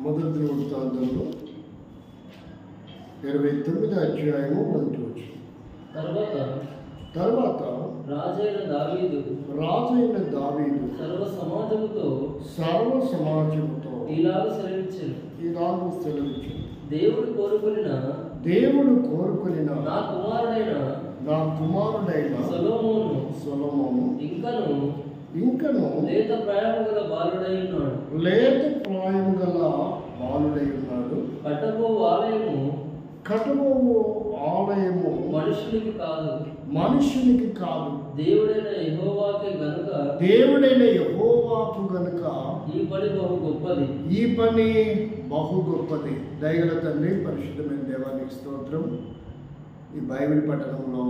మొదటి వృత్తాంతంలో 29వ అధ్యాయము 1వ వచనం. తర్వాత రాజైన దావీదు సర్వ సమాజముతో ఇలాగ సెలవిచ్చెను. దేవుడు కోరుకొనిన నా కుమారుడైన సొలొమోను ఇంకను లేత ప్రాయము గల బాలుడై ఉన్నాడు. కట్టబోవు ఆలయము మనుషునికి కాదు దేవుడైన యెహోవాకు గనుక ఈ పని బహు గొప్పది. దయగల తండ్రి, పరిశుద్ధమైన దేవానికి స్తోత్రం. ఈ బైబిల్ పఠనంలో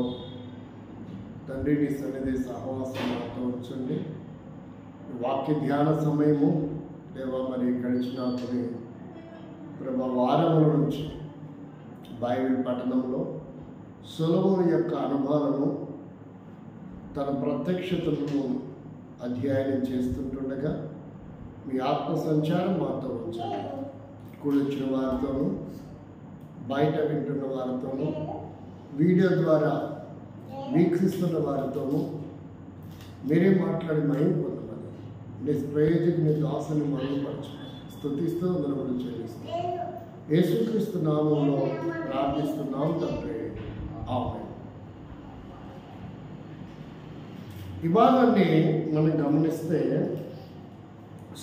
తండ్రి నీ సన్నిధి సహవాసం మాతో ఉంచండి. వాక్య ధ్యాన సమయము దేవా, మరి గడిచిన కొన్ని వారముల నుంచి బైబిల్ పఠనంలో సొలొమోను యొక్క అనుభవాలను, తన ప్రత్యక్షతలను అధ్యయనం చేస్తుంటుండగా మీ ఆత్మ సంచారం మాతో ఉంచండి. కూడొచ్చిన వారితోనూ, బయట వింటున్న వారితోనూ, వీడియో ద్వారా వీక్షిస్తున్న వారితోనూ మీరే మాట్లాడి మహిమ పొందమని నీ ప్రయోజకు నీ దాసుని మరుగుపరచు స్తుతిస్తూ వందనములు చెల్లిస్తాం. యేసుక్రీస్తు నామములో ప్రార్థిస్తున్నాం తండ్రి, ఆమేన్. ఈ భాగాన్ని మనం గమనిస్తే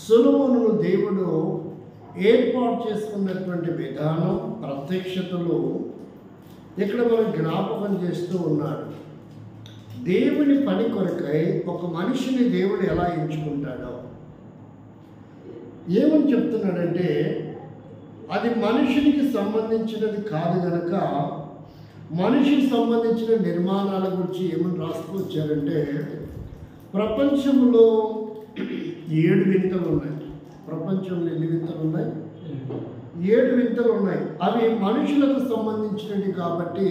సొలొమోనును దేవుడు ఏర్పాటు చేసుకున్నటువంటి విధానం, ప్రత్యక్షతలు ఇక్కడ మనం జ్ఞాపకం చేస్తూ ఉన్నాడు. దేవుని పని కొరకై ఒక మనిషిని దేవుడు ఎలా ఎంచుకుంటాడో ఏమని చెప్తున్నాడంటే, అది మనుషునికి సంబంధించినది కాదు కనుక మనిషికి సంబంధించిన నిర్మాణాల గురించి ఏమని రాస్తూ వచ్చారంటే, ప్రపంచంలో 7 వింతలు ఉన్నాయి. ప్రపంచంలో ఎన్ని వింతలు ఉన్నాయి? 7 వింతలు ఉన్నాయి. అవి మనుషులకు సంబంధించినవి కాబట్టి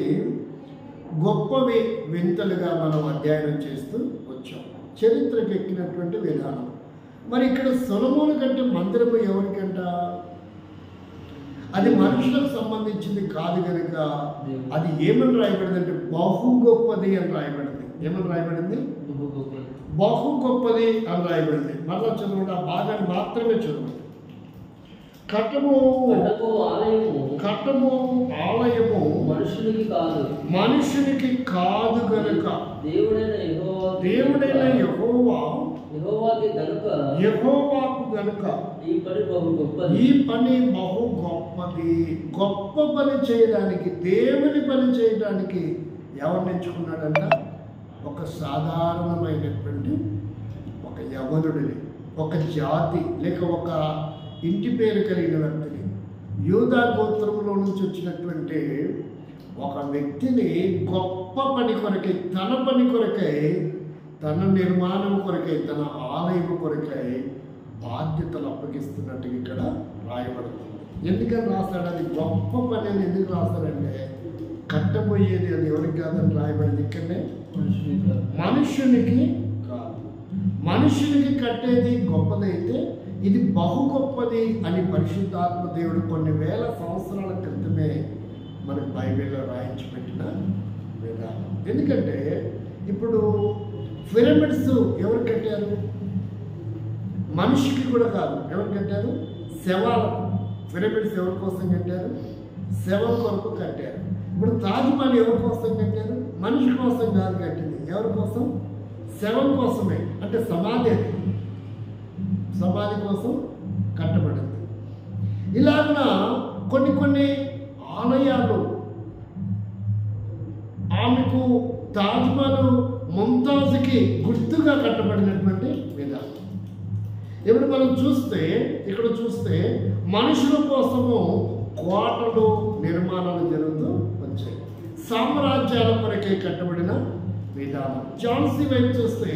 గొప్పవి వింతలుగా మనం అధ్యయనం చేస్తూ వచ్చాం. చరిత్రకు ఎక్కినటువంటి విధానం. మరి ఇక్కడ సొలొమోను కంటే మందిరము ఎవరికంట? అది మనుషులకు సంబంధించింది కాదు కనుక అది ఏమని రాయబడింది అంటే బహు గొప్పది అని రాయబడింది. ఏమని రాయబడింది? బహు గొప్పది అని రాయబడింది. మళ్ళా చదవండి, ఆ భాగాన్ని మాత్రమే చదవండి. కట్టము ఆలయము మనుషునికి కాదు గనుక దేవుడైన యెహోవాకు గనుక ఈ పని బహు గొప్పది. గొప్ప పని చేయడానికి, దేవుని పని చేయడానికి ఎవరిని ఎంచుకున్నాడంట? ఒక సాధారణమైనటువంటి ఒక యవనుడిని, ఒక జాతి లేక ఒక ఇంటి పేరు కలిగిన వ్యక్తిని, యూదా గోత్రంలో నుంచి వచ్చినటువంటి ఒక వ్యక్తిని గొప్ప పని కొరకై, తన పని కొరకై, తన నిర్మాణం కొరకై, తన ఆలయం కొరకై బాధ్యతలు అప్పగిస్తున్నట్టుగా ఇక్కడ రాయబడుతుంది. ఎందుకని రాస్తాడు? అది గొప్ప పని అని ఎందుకు రాస్తాడంటే, కట్టబోయేది అది ఎవరికి కాదని రాయబడింది. ఇక్కడనే మనుష్యునికి కాదు. మనుష్యునికి కట్టేది గొప్పదైతే ఇది బహు గొప్పది అని పరిశుద్ధాత్మ దేవుడు కొన్ని వేల సంవత్సరాల క్రితమే మనకు బైబిల్లో రాయించి పెట్టిన విధానం. ఎందుకంటే ఇప్పుడు పిరమిడ్స్ ఎవరు కట్టారు? మనిషికి కూడా కాదు. ఎవరు కట్టారు? శవాలకు. పిరమిడ్స్ ఎవరి కోసం కట్టారు? శవం కొరకు కట్టారు. ఇప్పుడు తాజ్మహల్ ఎవరి కోసం కట్టారు? మనిషి కోసం కాదు కట్టింది. ఎవరి కోసం? శవం కోసమే. అంటే సమాధి కోసం కట్టబడింది. ఇలాగ కొన్ని ఆలయాలు, ఆమెకు తాజ్మహల్ ముంతాజ్కి గుర్తుగా కట్టబడినటువంటి విధానం. ఇప్పుడు మనం ఇక్కడ చూస్తే మనుషుల కోసము కోటలు, నిర్మాణాలు జరుగుతూ వచ్చాయి. సామ్రాజ్యాల కొరకే కట్టబడిన విధానం. ఝాన్సీ వైపు చూస్తే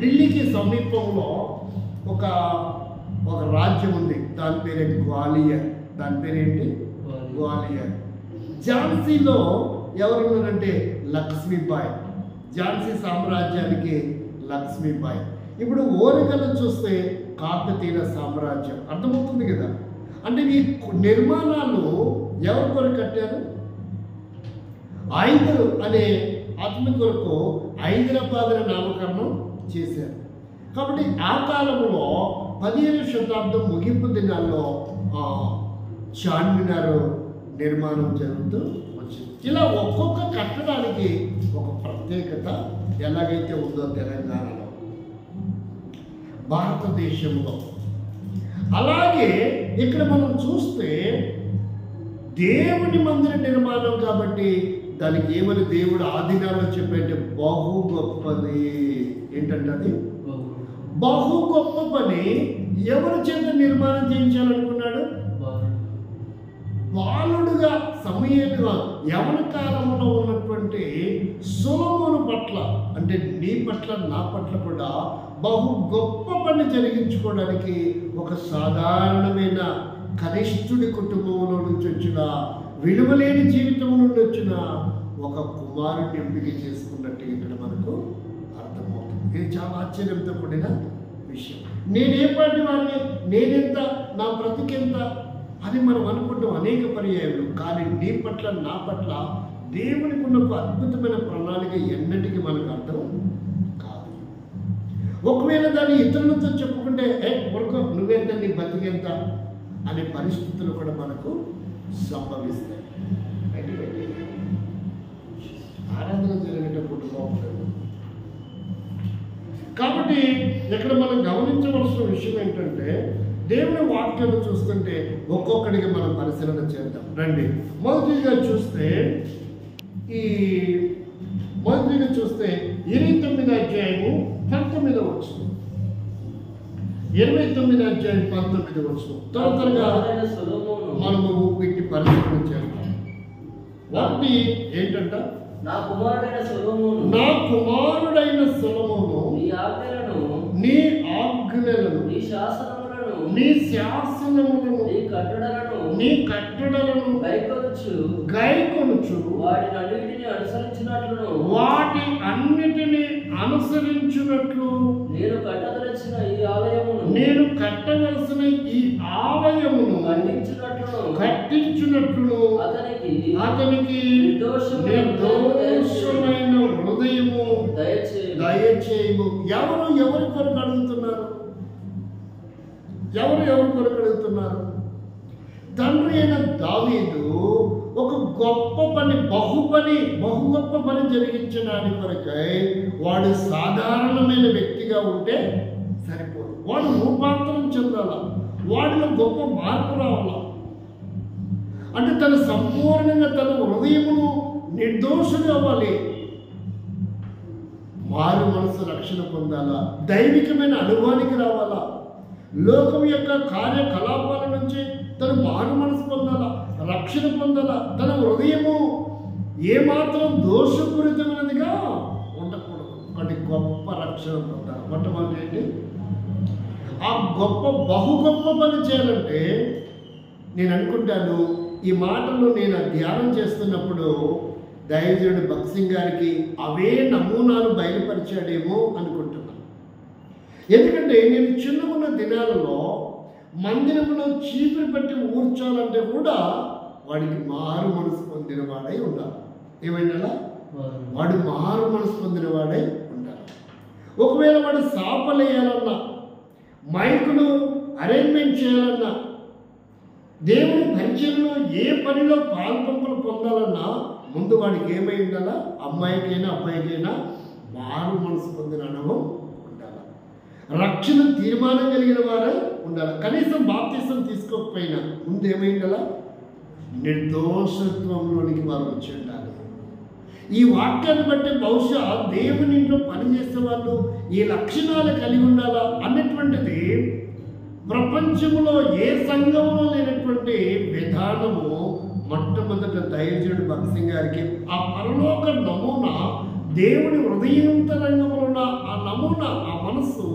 ఢిల్లీకి సమీపంలో ఒక రాజ్యం ఉంది. దాని పేరే గ్వాలియర్. దాని పేరేంటి? గ్వాలియర్. ఝాన్సీలో ఎవరున్నారంటే లక్ష్మీబాయి. ఝాన్సీ సామ్రాజ్యానికి లక్ష్మీబాయి. ఇప్పుడు ఓరికలు చూస్తే కాకతీయ సామ్రాజ్యం. అర్థమవుతుంది కదా. అంటే ఈ నిర్మాణాలు ఎవరి కొరకు కట్టారు? ఐదులు అనే అతని కొరకు హైదరాబాద్ని నామకరణం చేశారు. కాబట్టి ఆ కాలంలో 15వ శతాబ్దం ముగింపు దినాల్లో చార్మినార్ నిర్మాణం జరుగుతూ వచ్చింది. ఇలా ఒక్కొక్క కట్టడానికి ఒక ప్రత్యేకత ఎలాగైతే ఉందో తెలంగాణలో, భారతదేశంలో, అలాగే ఇక్కడ మనం చూస్తే దేవుని మందిర నిర్మాణం కాబట్టి దానికి ఏమని దేవుడు ఆదినాల్లో చెప్పంటే బహు గొప్పది. ఏంటంటే అది బహు గొప్ప పని. ఎవరి చేత నిర్మాణం చేయించాలనుకున్నాడు? బాలుడుగా సమయేలుగా యవన కాలంలో ఉన్నటువంటి సొలొమోను పట్ల, అంటే నీ పట్ల నా పట్ల కూడా బహు గొప్ప పని జరిగించుకోవడానికి ఒక సాధారణమైన కనిష్ఠుడి కుటుంబంలో నుంచి వచ్చిన, విలువలేని జీవితం నుండి వచ్చిన ఒక కుమారుడిని ఎంపిక చేసుకున్నట్టు ఇక్కడ మనకు అర్థమవుతుంది. ఇది చాలా ఆశ్చర్యంతో కూడిన విషయం. నేనే పాటి వాడిని, నేనెంత, నా బ్రతికెంత అని మనం అనుకుంటాం అనేక పర్యాయాలు. కానీ నీ పట్ల నా పట్ల దేవునికి ఉన్న ఒక అద్భుతమైన ప్రణాళిక ఎన్నటికీ మనకు అర్థం కాదు. ఒకవేళ దాన్ని ఇతరులతో చెప్పుకుంటే ఊరుకో, నువ్వెంత, నీ బతికెంత అనే పరిస్థితులు కూడా మనకు సంభవిస్తాయి. ఆరాధన జరిగేటప్పుడు బాగుంటుంది. కాబట్టి ఇక్కడ మనం గమనించవలసిన విషయం ఏంటంటే, దేవుని వాక్యాలు చూస్తుంటే ఒక్కొక్కడికి మనం పరిశీలన చేద్దాం. రండి. మొదటిగా చూస్తే 29వ అధ్యాయము 19వ వచనం. 29వ అధ్యాయం 19వ వచనం. త్వరగా మనము వీటిని పరిశీలన చేద్దాం. వాటి ఏంటంట? నా కుమారుడైన సొలొమోను నీ ఆజ్ఞలను నీ శాసనములను నీ కట్టడలను గైకొనుచు వాటి అన్నిటిని అనుసరించున్నట్లు నేను కట్టవలసిన ఈ ఆలయమును కట్టించున్నట్లు అతనికి నిర్దోషమైన హృదయము దయచేయము. ఎవరి కొరకు అడుగుతున్నారు? ఎవరి కొరకు అడుగుతున్నారు? తండ్రి అయిన దావీదు ఒక గొప్ప పని, బహు గొప్ప పని జరిగించడానికి కొరకై వాడు సాధారణమైన వ్యక్తిగా ఉంటే సరిపోదు. వాడు రూపాంతరం చెందాల, వాడిలో గొప్ప మార్పు రావాల. అంటే తన సంపూర్ణంగా తన హృదయమును నిర్దోషుడు అవ్వాలి, మారు మనసు రక్షణ పొందాలా, దైవికమైన అనుభవానికి రావాలా, లోకం యొక్క కార్యకలాపాల నుంచి తను మారు మనసు పొందాలా, రక్షణ పొందాలా, తన హృదయము ఏమాత్రం దోషపూరితమైనదిగా ఉండకూడదు. ఒకటి గొప్ప రక్షణ పొందాలి. మొట్టమొదటి ఏంటి? ఆ బహు గొప్ప పని చేయాలంటే నేను అనుకుంటాను, ఈ మాటలు నేను ధ్యానం చేస్తున్నప్పుడు దైవజనుడు భక్త్ సింగ్ గారికి అవే నమూనాలు బయలుపరిచాడేమో అనుకుంటున్నాను. ఎందుకంటే నేను చిన్నగున్న దినాలలో మందిరంలో చీపురు పెట్టి ఊర్చాలంటే కూడా వాడికి మారు మనసు పొందిన వాడై ఉండాలి. ఏమైనా వాడు మారు మనసు పొందిన వాడై ఉండాలి. ఒకవేళ వాడు సాపలేయాలన్నా, మైకులు అరేంజ్మెంట్ చేయాలన్నా, దేవుని పరిచయంలో ఏ పనిలో పాల్పంపులు పొందాలన్నా ముందు వాడికి ఏమై ఉండాలా? అమ్మాయికైనా అబ్బాయికైనా మారు మనసు పొందిన అనుభవం ఉండాలి. రక్షణ తీర్మానం కలిగిన వారే ఉండాలి. కనీసం బాప్తిసం తీసుకోకపోయినా ముందు ఏమై ఉండాలా? నిర్దోషత్వంలోనికి వారు వచ్చి ఉండాలి. ఈ వాక్యాన్ని బట్టి బహుశా దేవుని ఇంట్లో పనిచేసే వాళ్ళు ఈ లక్షణాలు కలిగి ఉండాలా అన్నటువంటిది ప్రపంచంలో ఏ సంఘంలో లేనటువంటి విధానము మొట్టమొదట దైవజనుడు భక్త్ సింగ్ గారికి ఆ పరలోక నమూనా, దేవుని హృదయంతరంగంలో ఉన్న ఆ నమూనా, ఆ మనస్సు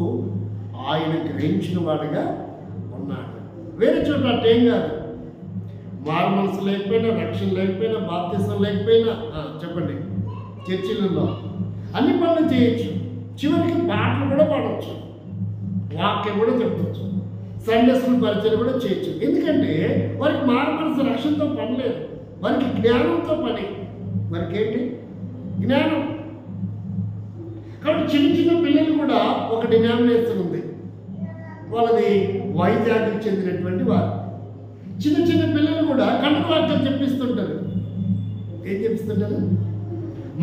ఆయన గ్రహించిన వాడుగా ఉన్నాడు. వేరే చోట అట్టేం కాదు. మారు మనసు లేకపోయినా, రక్షణ లేకపోయినా, బాప్తిసం లేకపోయినా చెప్పండి చర్చిలలో అన్ని పనులు చేయొచ్చు, చివరికి పాటలు కూడా పాడవచ్చు, వాక్యం కూడా చెప్పవచ్చు, సండే స్కూల్ పరిచయం కూడా చేయొచ్చు. ఎందుకంటే వారికి మారు మనసు రక్షణతో పని లేదు, వారికి జ్ఞానంతో పని. వారికి ఏంటి? జ్ఞానం. కాబట్టి చిన్న చిన్న పిల్లలు కూడా ఒక డినామినేషన్ ఉంది, వాళ్ళది వైజాగ్కి చెందినటువంటి వారు. చిన్న చిన్న పిల్లలు కూడా కంఠ వాక్యం చెప్పిస్తుంటారు. ఏం చెప్పిస్తుంటారు?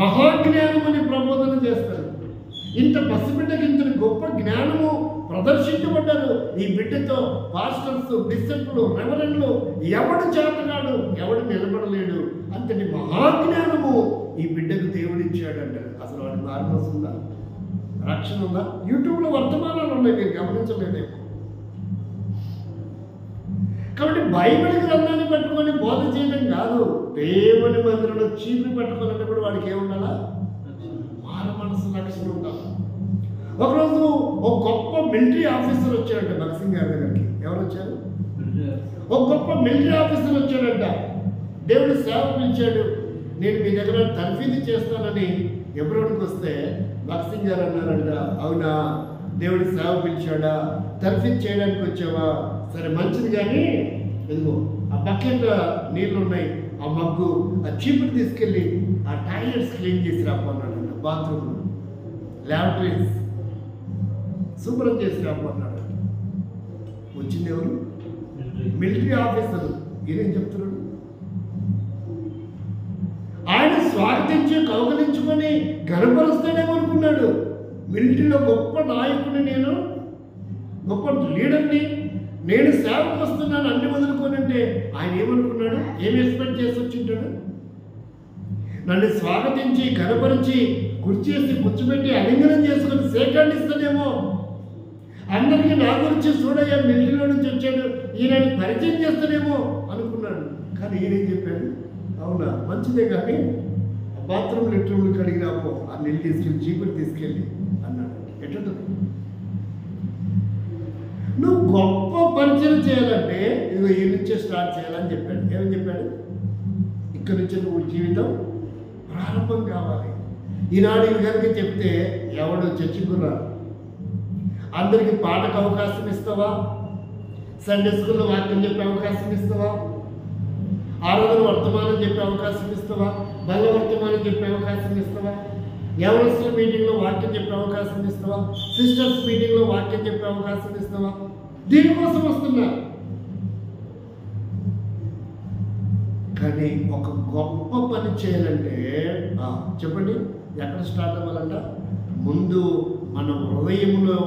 మహాజ్ఞానం అని ప్రబోధన చేస్తారు. ఇంత పసిబిడ్డకి ఇంత గొప్ప జ్ఞానము ప్రదర్శించబడ్డారు. ఈ బిడ్డతో పాస్టర్స్, బిషప్లు, రెవరెండ్లు ఎవడు చేతగాడు, ఎవడు నిలబడలేడు, అంతటి మహాజ్ఞానము ఈ బిడ్డకు దేవుడు ఇచ్చాడు అంటారు. అసలు వాడి మార్మస్ ఉందా? రక్షణ ఉందా? యూట్యూబ్లో వర్తమానాలు ఉన్నాయి, మీరు గమనించలేదేమో. కాబట్టి బైబిల్ గ్రంథాన్ని పట్టుకొని బోధ చేయడం కాదు, దేవుని మందిరంలో చీపి పట్టుకోవాలంటే కూడా వాడికి ఏముండాలా? మారు మనసు రక్షణ ఉండాలి. ఒకరోజు ఒక గొప్ప మిలిటరీ ఆఫీసర్ వచ్చాడంట భక్సింగ్ గారి దగ్గరికి. ఎవరు వచ్చారు? ఒక గొప్ప మిలిటరీ ఆఫీసర్ వచ్చాడంట. దేవుడు సేవ పిలిచాడు, నేను మీ దగ్గర తర్ఫీదు చేస్తానని ఎబ్రోడ్కి వస్తే భక్సింగ్ గారు అన్నారంట, అవునా, దేవుడు సేవ పిలిచాడా, తర్ఫీదు చేయడానికి వచ్చావా? సరే మంచిది, కానీ ఇదిగో ఆ బకెట్ నీళ్ళు ఉన్నాయి, ఆ మగ్గు, ఆ చీపురు తీసుకెళ్ళి ఆ టాయిలెట్స్ క్లీన్ చేసి రాపోన్నాడు. బాత్రూమ్, ల్యాబరేటరీస్ శుభ్రం చేసి రాపోన్నాడు. వచ్చింది ఎవరు? Military officer. ఈయనేం చెప్తున్నాడు? ఆయన స్వాగతించి కౌగలించుకొని గర్వపరుస్తాడేమో అనుకున్నాడు. మిలిటరీలో గొప్ప నాయకుడిని నేను, గొప్ప లీడర్ని, నేను సేవకు వస్తున్నాను అన్ని వదులుకొని అంటే ఆయన ఏమనుకున్నాడు? ఏం ఎక్స్పెక్ట్ చేసి వచ్చింటాడు? నన్ను స్వాగతించి కనపరిచి కుర్చేసి కూర్చోబెట్టి అలింగనం చేసుకొని సేకాండ్ ఇస్తాడేమో, అందరికీ నా గురించి చూడయ్యా మిలిటరీలో నుంచి వచ్చాడు, ఈయన పరిచయం చేస్తాడేమో అనుకున్నాడు. కానీ ఈయనేం చెప్పాడు? అవునా, మంచిదే, కానీ బాత్రూమ్ లెట్రూమ్లు కడిగి రాపో, ఆ నీళ్ళు తీసుకెళ్ళి చీపురు తీసుకెళ్ళి అన్నాడు. ఎట్లుంటుంది? నువ్వు గొప్ప పరిచయం చేయాలంటే ఇదిగో ఈ నుంచే స్టార్ట్ చేయాలని చెప్పాడు. ఏమని చెప్పాడు? ఇక్కడ నుంచి నువ్వు జీవితం ప్రారంభం కావాలి. ఈనాడు ఇవి కనుక చెప్తే ఎవడు చర్చకురారు. అందరికీ పాటకు అవకాశం ఇస్తావా? సండే స్కూల్లో వాక్యం చెప్పే అవకాశం ఇస్తావా? ఆరాధన వర్తమానం చెప్పే అవకాశం ఇస్తావా? బల వర్తమానం చెప్పే అవకాశం ఇస్తావా? యవనస్తుల మీటింగ్లో వాక్యం చెప్పే అవకాశం ఇస్తావా? సిస్టర్స్ మీటింగ్లో వాక్యం చెప్పే అవకాశం ఇస్తావా? దీనికోసం వస్తున్నా. కానీ ఒక గొప్ప పని చేయాలంటే చెప్పండి, ఎక్కడ స్టార్ట్ అవ్వాలంట? ముందు మన హృదయంలో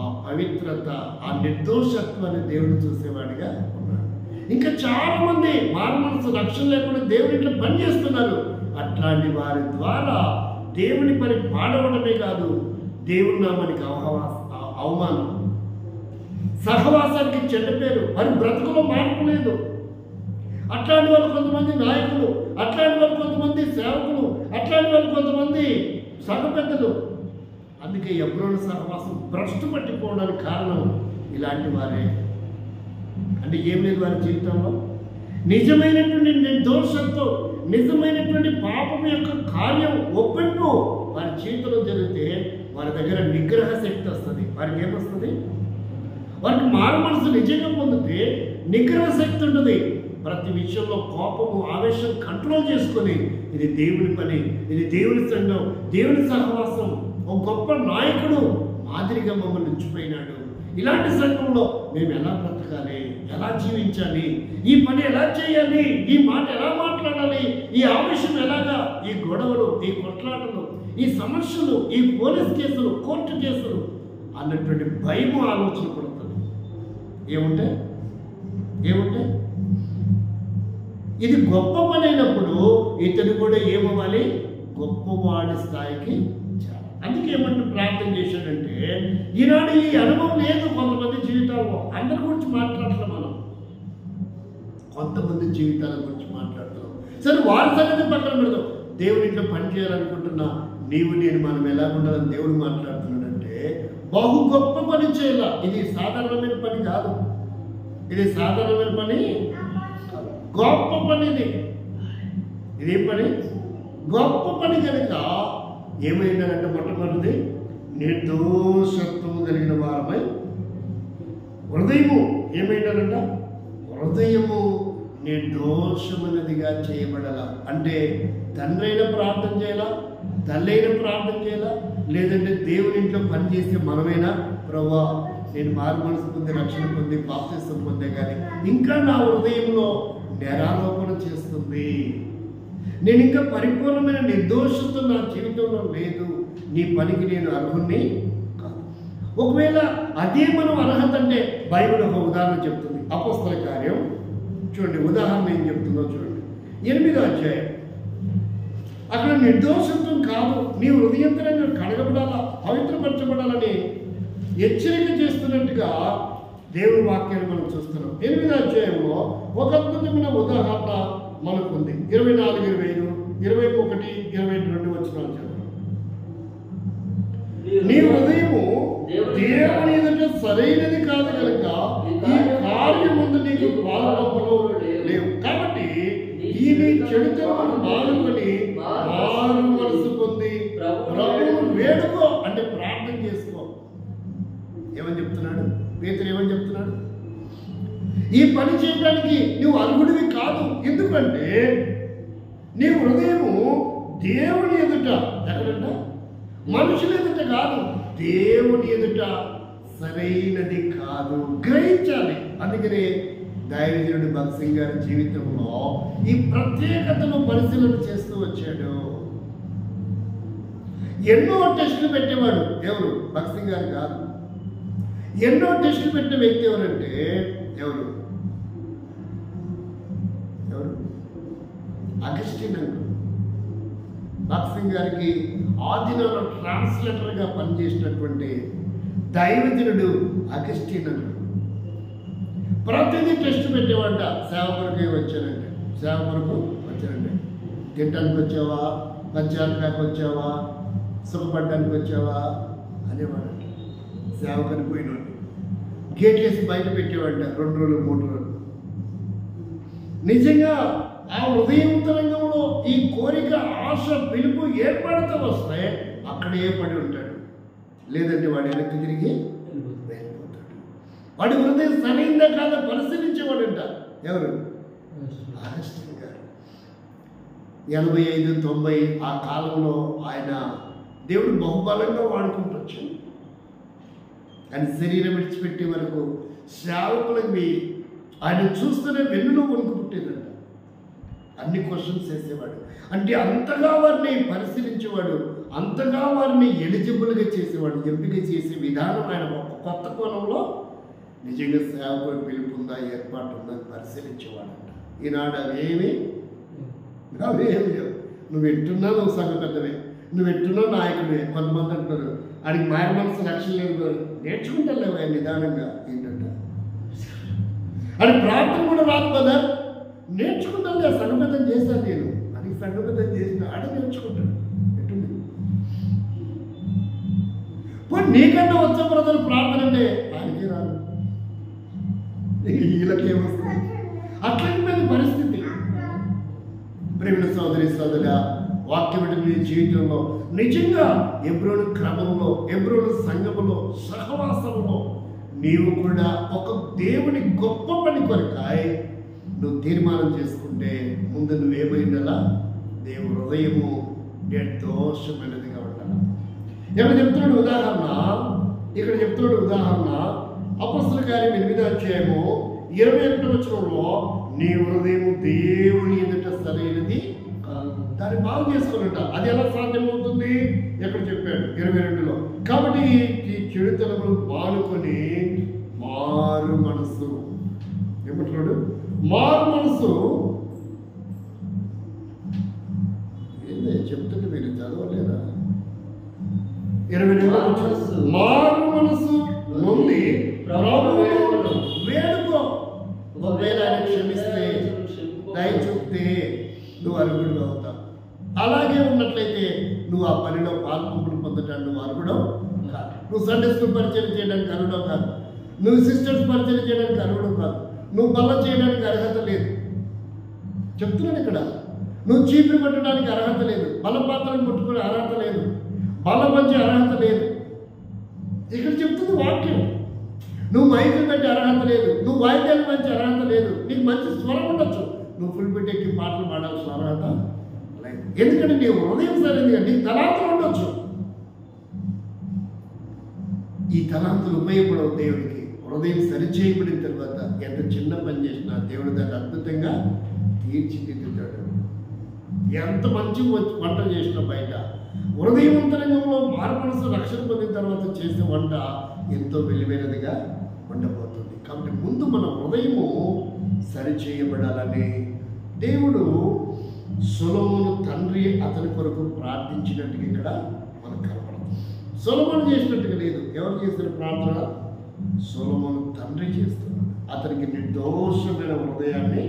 ఆ పవిత్రత, ఆ నిర్దోషత్వాన్ని దేవుడు చూసేవాడిగా ఉన్నాడు. ఇంకా చాలా మంది మారు మనసు రక్షణ లేకుండా దేవుని ఇట్లా పని చేస్తున్నారు. అట్లాంటి వారి ద్వారా దేవుని పని పాడవడమే కాదు, దేవుని నామానికి అవమానం, సహవాసానికి చెడ్డ పేరు, వారి బ్రతుకులో మార్పు లేదు. అట్లాంటి వాళ్ళు కొంతమంది నాయకులు, అట్లాంటి వాళ్ళు కొంతమంది సేవకులు, అట్లాంటి వాళ్ళు కొంతమంది సంఘ పెద్దలు. అందుకే ఎబ్రోను సహవాసం భ్రష్టు పట్టిపోవడానికి కారణం ఇలాంటి వారే. అంటే ఏం లేదు వారి జీవితంలో నిజమైనటువంటి నిర్దోషంతో, నిజమైనటువంటి పాపం యొక్క కార్యం ఒప్పింపు వారి జీవితంలో జరిగితే వారి దగ్గర నిగ్రహ శక్తి వస్తుంది. వారికి ఏమొస్తుంది? వారికి మారు మనసు నిజంగా పొందితే నిగ్రహ శక్తి ఉంటుంది. ప్రతి విషయంలో కోపము, ఆవేశం కంట్రోల్ చేసుకొని ఇది దేవుని పని, ఇది దేవుని సంఘం, దేవుని సహవాసం, ఒక గొప్ప నాయకుడు మాదిరిగా మమ్మల్ని ఉంచిపోయినాడు. ఇలాంటి సంఘంలో మేము ఎలా బ్రతకాలి, ఎలా జీవించాలి, ఈ పని ఎలా చేయాలి, ఈ మాట ఎలా మాట్లాడాలి, ఈ ఆవేశం ఎలాగా, ఈ గొడవలు, ఈ కొట్లాటలు, ఈ సమస్యలు, ఈ పోలీస్ కేసులు, కోర్టు కేసులు అన్నటువంటి భయము ఆలోచన పడుతుంది. ఏముంటే ఇది గొప్ప పని అయినప్పుడు ఇతను కూడా ఏమవ్వాలి? గొప్పవాడి స్థాయికి చేరాలి. అందుకే ఏమంటూ ప్రార్థన చేశాడంటే, ఈనాడు ఈ అనుభవం లేదు కొంతమంది జీవితాల్లో. అందరి గురించి మాట్లాడుతున్నాం మనం, కొంతమంది జీవితాల గురించి మాట్లాడుతున్నాం. సరే, వారి సంగతి పక్కన పెడదాం. దేవుని ఇంట్లో పని చేయాలనుకుంటున్నా నీవు నేను మనం ఎలా ఉండాలని దేవుడు మాట్లాడుతున్నాడంటే, బహు గొప్ప పని చేయాల. ఇది సాధారణమైన పని కాదు, ఇది సాధారణమైన పని, గొప్ప పని. ఇదేం పని? గొప్ప పని కనుక ఏమైందనంటే మొట్టమొదటిది నిర్దోషత్వం కలిగిన వారమై హృదయము ఏమైందనంట హృదయము నిర్దోషమైనదిగా చేయబడాల. అంటే తండ్రి అయినా ప్రార్థన చేయాలా, తల్లి అయినా ప్రార్థన చేయాలా, లేదంటే దేవుని ఇంట్లో పనిచేస్తే మనమైనా ప్రభువా నేను మారు మనసు పొంది రక్షణ పొంది బాప్తిసం పొందే కానీ ఇంకా నా హృదయంలో నేరారోపణ చేస్తుంది, నేను ఇంకా పరిపూర్ణమైన నిర్దోషత నా జీవితంలో లేదు, నీ పనికి నేను అర్హుణ్ణి కాదు. ఒకవేళ అదే మనం అర్హత అంటే బైబిల్ ఒక ఉదాహరణ చెప్తుంది. అపోస్తల కార్యం చూడండి, ఉదాహరణ ఏం చెప్తుందో చూడండి. 8వ అధ్యాయం. అక్కడ నిర్దోషత్వం కాదు, నీ హృదయంతరంగా కడగబడాలా, పవిత్రపరచబడాలని హెచ్చరిక చేస్తున్నట్టుగా దేవుని వాక్యాన్ని మనం చూస్తున్నాం. 8వ అధ్యాయంలో ఒక అద్భుతమైన ఉదాహరణ మనకుంది. 24, 25, 21, 22 వచనాలు చదువు. నీ హృదయము దేవుని ఎదుట సరైనది కాదు కనుక ఈ కార్యం ముందు నీకు పాల్పొంపులు లేవు. కాబట్టి ఈ నీ చెడుతనమును మానుకొని మారు మనసు పొంది ప్రభువును వేడుకో, అంటే ప్రార్థన చేసుకో. ఏమని చెప్తున్నాడు పేతురు? ఏమని చెప్తున్నాడు? ఈ పని చేయడానికి నువ్వు అర్హుడివి కాదు. ఎందుకంటే నీ హృదయము దేవుని ఎదుట, ఎక్కడంట? మనుషుల ఎదుట కాదు, దేవుని ఎదుట సరైనది కాదు. గ్రహించాలి. అందుకనే దైవజనుడు భగత్ సింగ్ గారి జీవితంలో ఈ ప్రత్యేకతను పరిశీలన చేస్తూ వచ్చాడు. ఎన్నో టెస్టులు పెట్టేవాడు. ఎవరు? భగత్ సింగ్ గారు కాదు. ఎన్నో టెస్టులు పెట్టిన వ్యక్తి ఎవరంటే ఎవరు? Augustine uncle. భగత్ సింగ్ గారికి ఆదినాలో ట్రాన్స్లేటర్గా పనిచేసినటువంటి దైవజనుడు అగస్టిన్ అంకుల్. ప్రతిదీ టెస్ట్ పెట్టేవాట. సేవ కొరకే వచ్చానంటే, సేవ కొరకు వచ్చానంటే, తినడానికి వచ్చావా, పంచాయతీకి వచ్చావా, సుఖపడడానికి వచ్చావా అనేవాడంట. సేవ కనిపోయినోడు గేట్లేసి బయట పెట్టేవాట 2 రోజులు 3 రోజులు. నిజంగా ఆ హృదయంతరంగంలో ఈ కోరిక, ఆశ, పిలుపు ఏర్పడుతూ వస్తే అక్కడే పడి ఉంటాడు. లేదంటే వాడు వెనక్కి తిరిగి వెళ్ళిపోతాడు. వాడి హృదయం సరైందా కాదా పరిశీలించేవాడంట. ఎవరు? అగస్టిన్ గారు. 85, 90 ఆ కాలంలో ఆయన దేవుడు బహుబలంగా వాడుకుంటూ వచ్చాడు. ఆయన శరీరం విడిచిపెట్టే వరకు సేవకులకి ఆయన చూస్తూనే వెన్నులో వణుకు పుట్టేదంట. అన్ని క్వశ్చన్స్ వేసేవాడు. అంటే అంతగా వారిని పరిశీలించేవాడు, అంతగా వారిని ఎలిజిబుల్గా చేసేవాడు. ఎంపిక చేసే విధానం ఆయన ఒక కొత్త కోణంలో నిజంగా సేవకుడు పిలుపుందా, ఏర్పాటు ఉందా అని పరిశీలించేవాడంట. ఈనాడు అవేమి లేవు. నువ్వు ఎట్టున్నా నువ్వు సంఘ పెద్దవే, నువ్వు ఎట్టున్నా నాయకుడే. కొంతమంది అంటారు ఆడికి మాయ మనసు లక్ష్యం లేదు, నేర్చుకుంటాలేవా నిదానంగా. ఏంటంట అది ప్రార్థన కూడా రాదు కదా, నేర్చుకుంటాను కదా, సంఘబద్ధం చేశాను నేను అని. సంఘబద్ధం చేసిన ఆడ నేర్చుకుంటాడు. ఎట్టుంది పోనీ నీకన్నా వచ్చే బ్రదర్ ప్రార్థన అంటే ఆయనకే రాదు, వీళ్ళకేమొస్తుంది. అట్లాంటి పరిస్థితి. ప్రేమ సోదరి సోదర, వాక్యం నీ జీవితంలో నిజంగా ఎబ్రోను క్రమంలో, ఎబ్రోను సంఘములో, సహవాసంలో నీవు కూడా ఒక దేవుని గొప్ప పని కొరకాయి నువ్వు తీర్మానం చేసుకుంటే ముందు నువ్వేమైందలా దేవుని హృదయము నిర్దోషమైనదిగా ఉండాలి. ఇక్కడ చెప్తున్నాడు ఉదాహరణ, అపొస్తలుల కార్యం 8వ అధ్యాయము 21వ వచనంలో నీ హృదయము దేవుని ఎదుట సరైనది దాన్ని బాగు చేసుకున్నట. అది ఎలా సాధ్యమవుతుంది? ఎక్కడ చెప్పాడు 22లో. కాబట్టి ఈ చెడుతనములు మానుకొని మారు మనస్సు. ఏమంటున్నాడు? మారు మనస్సు. ఏంది చెప్తుంటే మీరు చదవలేరా? 22 మారు మనస్సు నుండి ప్రభువును వేడుకో. ఒకవేళ ఆయన క్షమిస్తే, దయ చూపితే నువ్వు అర్హుడు అవుతావు. అలాగే ఉన్నట్లయితే నువ్వు ఆ పనిలో పాల్పొంపులు పొందటానికి నువ్వు అర్హుడు కాదు. నువ్వు సండే స్కూల్ పరిచయం చేయడానికి అర్హుడు కాదు. నువ్వు సిస్టర్స్ పరిచయం చేయడానికి అర్హుడు కాదు. నువ్వు బల్ల చేయడానికి అర్హత లేదు. చెప్తున్నాను ఇక్కడ. నువ్వు చీపురు పట్టడానికి అర్హత లేదు. బల పాత్రను ముట్టుకునే అర్హత లేదు. బలపరిచే అర్హత లేదు. ఇక్కడ చెప్తుంది వాక్యం. నువ్వు మైకులు పెట్టే అర్హత లేదు, నువ్వు వాయిద్యాలు మంచి అర్హత లేదు, నీకు మంచి స్వరం ఉండొచ్చు, నువ్వు ఫుల్ పెట్టెక్కి పాటలు పాడాల్సిన అర్హత లేదు. ఎందుకంటే నీ హృదయం సరైనది, నీకు తలాంతులు ఉండొచ్చు. ఈ తలాంతులు ఉపయోగపడవు దేవుడికి. హృదయం సరిచేయబడిన తర్వాత ఎంత చిన్న పని చేసినా దేవుడు దాన్ని అద్భుతంగా తీర్చిదిద్దుతాడు. ఎంత మంచి వంట చేసినా బయట హృదయవంతరంగంలో మార్పనసు రక్షణ పొందిన తర్వాత చేసే వంట ఎంతో విలువైనదిగా ఉండబోతుంది. కాబట్టి ముందు మన హృదయము సరిచేయబడాలని దేవుడు సొలొమోను తండ్రి అతని కొరకు ప్రార్థించినట్టుగా ఇక్కడ మనకు కనపడుతుంది. సొలొమోను చేసినట్టుగా లేదు. ఎవరు చేసిన ప్రార్థన? సొలొమోను తండ్రి చేస్తున్నాడు. అతనికి నిర్దోషమైన హృదయాన్ని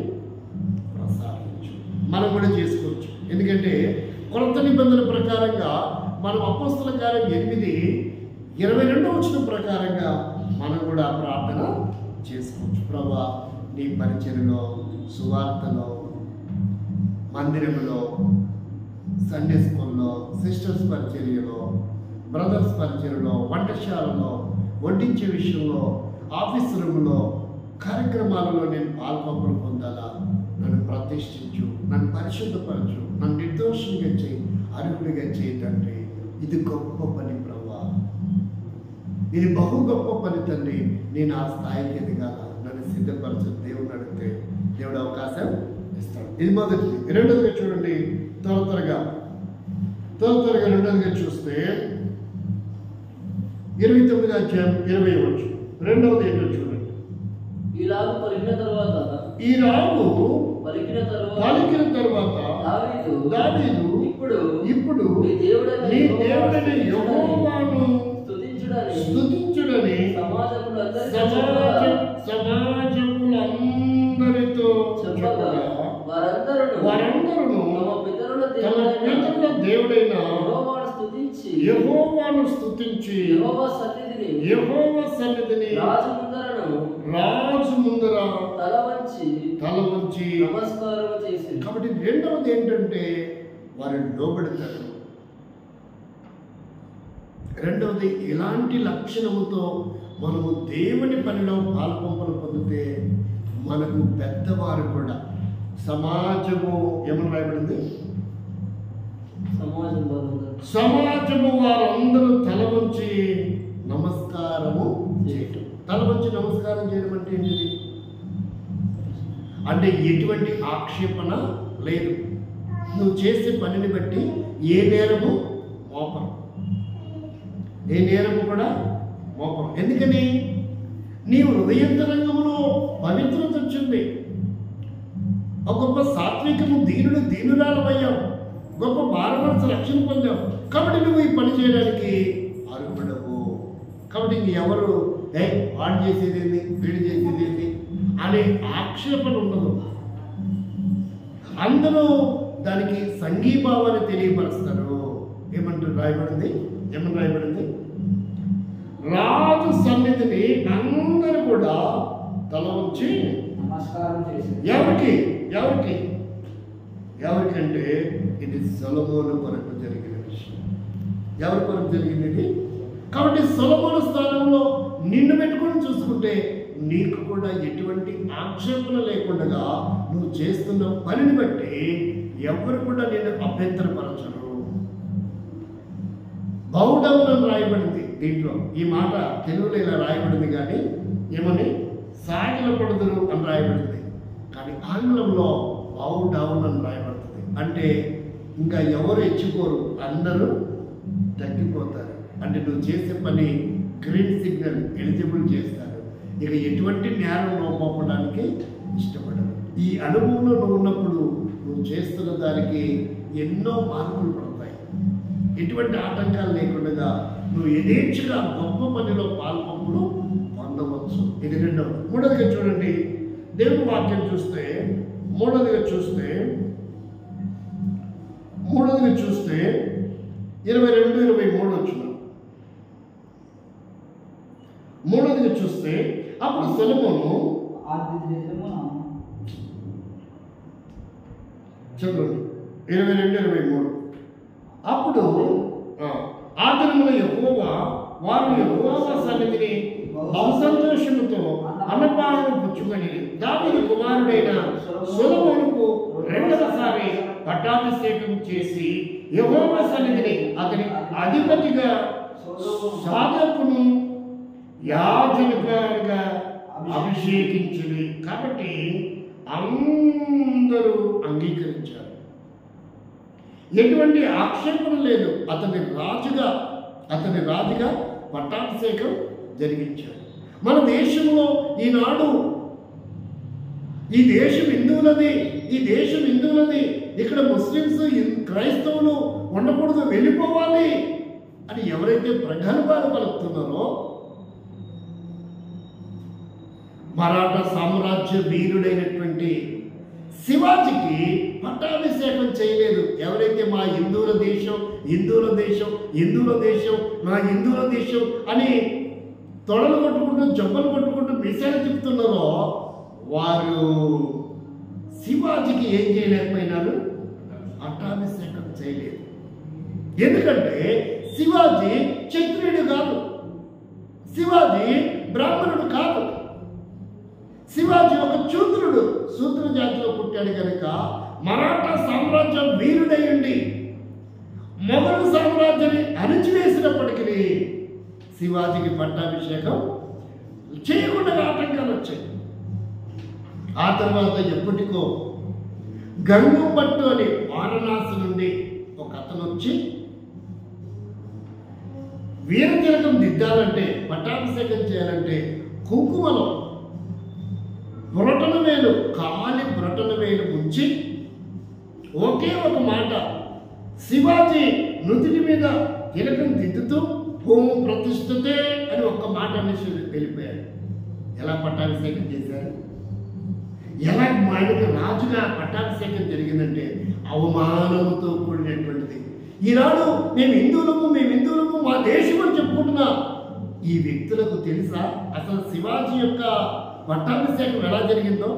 ప్రసాదించు. మనం కూడా చేసుకోవచ్చు. ఎందుకంటే కొత్త నిబంధన ప్రకారంగా మనం అపోస్తల కార్యం 8:22 ప్రకారంగా మనం కూడా ప్రార్థన చేసుకోవచ్చు. ప్రభువా, నీ పరిచర్యలో, సువార్తలో, మందిరంలో, సండే స్కూల్లో, సిస్టర్స్ పరిచర్యలో, బ్రదర్స్ పరిచర్యలో, వంటశాలలో, వడ్డించే విషయంలో, ఆఫీస్ రూమ్లో, కార్యక్రమాలలో నేను పాల్పంపులు పొందాలా? నన్ను ప్రతిష్ఠించు, నన్ను పరిశుద్ధపరచు, నన్ను నిర్దోషంగా చేయి, అర్హుడిగా చేయి తండ్రి. ఇది గొప్ప పని ప్రభువా, ఇది బహు గొప్ప పని తండ్రి. నేను ఆ స్థాయికి ఎదగాల, నన్ను సిద్ధపరచు. దేవుడు అడిగితే దేవుడు అవకాశం ఇస్తాడు. ఇది మొదటిది. రెండోదిగా చూడండి, త్వరగా రెండోదిగా చూస్తే 29:20 రెండవది ఏంటో చూడండి. ఈ రాగు పలికిన తర్వాత దావీదు ఇప్పుడు నీ దేవుడైన యెహోవాను స్తుతించుడని సమాజములందరితో చెప్పగా వారందరూ తమ పితరుల దేవుడైన యెహోవాను స్తుతించి యెహోవా సన్నిధిని రాజు ముందర తల వంచి నమస్కారం చేసి. కాబట్టి రెండవది ఏంటంటే వారు లోబడతారు. రెండవది, ఇలాంటి లక్షణముతో మనము దేవుని పనిలో పాల్పంపులు పొందితే మనకు పెద్దవారు కూడా సమాజము ఏమని రాయబడింది? సమాజము వారందరూ తల వంచి నమస్కారము చేయటం. తల వంచి నమస్కారం చేయడం అంటే ఏంటిది? అంటే ఎటువంటి ఆక్షేపణ లేదు. నువ్వు చేసే పనిని బట్టి ఏ నేరము మోపం, ఏ నేరము కూడా మోపం. ఎందుకని? నీ హృదయంతరంగంలో పవిత్రత వచ్చింది. ఒక గొప్ప సాత్వికము, దీనురాలమయ్యావు, గొప్ప భారతవర్ష రక్షణ పొందావు. కాబట్టి నువ్వు ఈ పని చేయడానికి అర్హుడవు. కాబట్టి ఇంకెవరు వాడు చేసేదేంది, వీడు చేసేదేంది అనే ఆక్షేపణ ఉండదు. అందరూ దానికి సంఘీభావాన్ని తెలియపరుస్తారు. ఏమంటారు రాయబడింది? ఏమని రాయబడింది? రాజు సన్నిధిని అందరూ కూడా తల వచ్చి నమస్కారం చేసి. ఎవరికంటే ఇది సొలొమోను కొరకు జరిగిన విషయం. ఎవరి కొరకు జరిగింది ఇది? కాబట్టి సొలొమోను స్థానంలో నిన్ను పెట్టుకొని చూసుకుంటే నీకు కూడా ఎటువంటి ఆక్షేపణ లేకుండా నువ్వు చేస్తున్న పనిని బట్టి ఎవరు కూడా నేను అభ్యంతరపరచరు. బౌడౌన్ అని రాయబడింది దీంట్లో. ఈ మాట తెలుగులో ఇలా రాయబడింది, కానీ ఏమని సాగిలపడుదురు అని రాయబడింది. కానీ ఆంగ్లంలో బౌడౌన్ అని రాయబడుతుంది. అంటే ఇంకా ఎవరు ఎచ్చిపోరు, అందరూ తగ్గిపోతారు. అంటే నువ్వు చేసే పని గ్రీన్ సిగ్నల్ ఎలిజిబుల్ చేస్తారు. ఇక ఎటువంటి నేరం లోపడానికి ఇష్టపడరు. ఈ అనుభవంలో నువ్వు ఉన్నప్పుడు నువ్వు చేస్తున్న దానికి ఎన్నో మార్పులు పడతాయి. ఎటువంటి ఆటంకాలు లేకుండా నువ్వు యథేచ్ఛగా గొప్ప పనిలో పాల్పంపులు పొందవచ్చు. ఇది రెండవది. మూడవదిగా చూడండి, దేవుని వాక్యం చూస్తే మూడవదిగా చూస్తే 22-23 వచ్చిన మూడవదిగా చూస్తే అప్పుడు సొలొమోను చెప్పండి 22-23 అప్పుడు ఆ వారు యెహోవా సన్నిధిని బహు సంతోషముతో అన్నపానము పుచ్చుకొని దావీదు కుమారుడైన సొలొమోనుకు రెండవసారి పట్టాభిషేకం చేసి యెహోవా సన్నిధిని అతని అధిపతిగా సాధకును యాజకునిగా అభిషేకించింది. కాబట్టి అందరూ అంగీకరించారు, ఎటువంటి ఆక్షేపణ లేదు. అతని రాజుగా పట్టాభిషేకం జరిగించారు. మన దేశంలో ఈనాడు ఈ దేశం హిందువులది, ఇక్కడ ముస్లిమ్స్ క్రైస్తవులు ఉండకూడదు, వెళ్ళిపోవాలి అని ఎవరైతే ప్రగల్భాలు పలుకుతున్నారో, మరాఠా సామ్రాజ్య వీరుడైనటువంటి శివాజీకి పట్టాభిషేకం చేయలేదు. ఎవరైతే మా మా హిందువుల దేశం అని తొడలు కొట్టుకుంటూ జబ్బలు కొట్టుకుంటూ మీసాలు తిప్పుతున్నారో, వారు శివాజీకి ఏం చేయలేకపోయినారు? పట్టాభిషేకం చేయలేదు. ఎందుకంటే శివాజీ క్షత్రియుడు కాదు, శివాజీ బ్రాహ్మణుడు కాదు, శివాజీ ఒక శూద్ర జాతిలో పుట్టాడు కనుక మరాఠా సామ్రాజ్యం వీరుడై ఉండి మొఘలు సామ్రాజ్యాన్ని అణిచివేసినప్పటికీ శివాజీకి పట్టాభిషేకం చేయకుండా ఆటంకాలు వచ్చాయి. ఆ తర్వాత ఎప్పటికో గంగంపట్టు అని వారణాసి నుండి ఒక అతను వచ్చి వీరతిలకం దిద్దాలంటే, పట్టాభిషేకం చేయాలంటే కుంకుమలో కాలి బ్రొటన వేలు ముంచి ఒకే ఒక మాట శివాజీ నుదుటి మీద తిలకం దిద్దుతూ ఓం ప్రతిష్ఠతే అని ఒక్క మాట అనేసి వెళ్ళిపోయాడు. ఎలా పట్టాభిషేకం చేశారు? ఎలా ఆయనకు రాజుగా పట్టాభిషేకం జరిగిందంటే అవమానంతో కూడినటువంటిది. ఈనాడు మేము హిందువులము మా దేశం అని చెప్పుకుంటున్నా ఈ వ్యక్తులకు తెలుసా అసలు శివాజీ యొక్క పట్టాభిషేకం ఎలా జరిగిందో?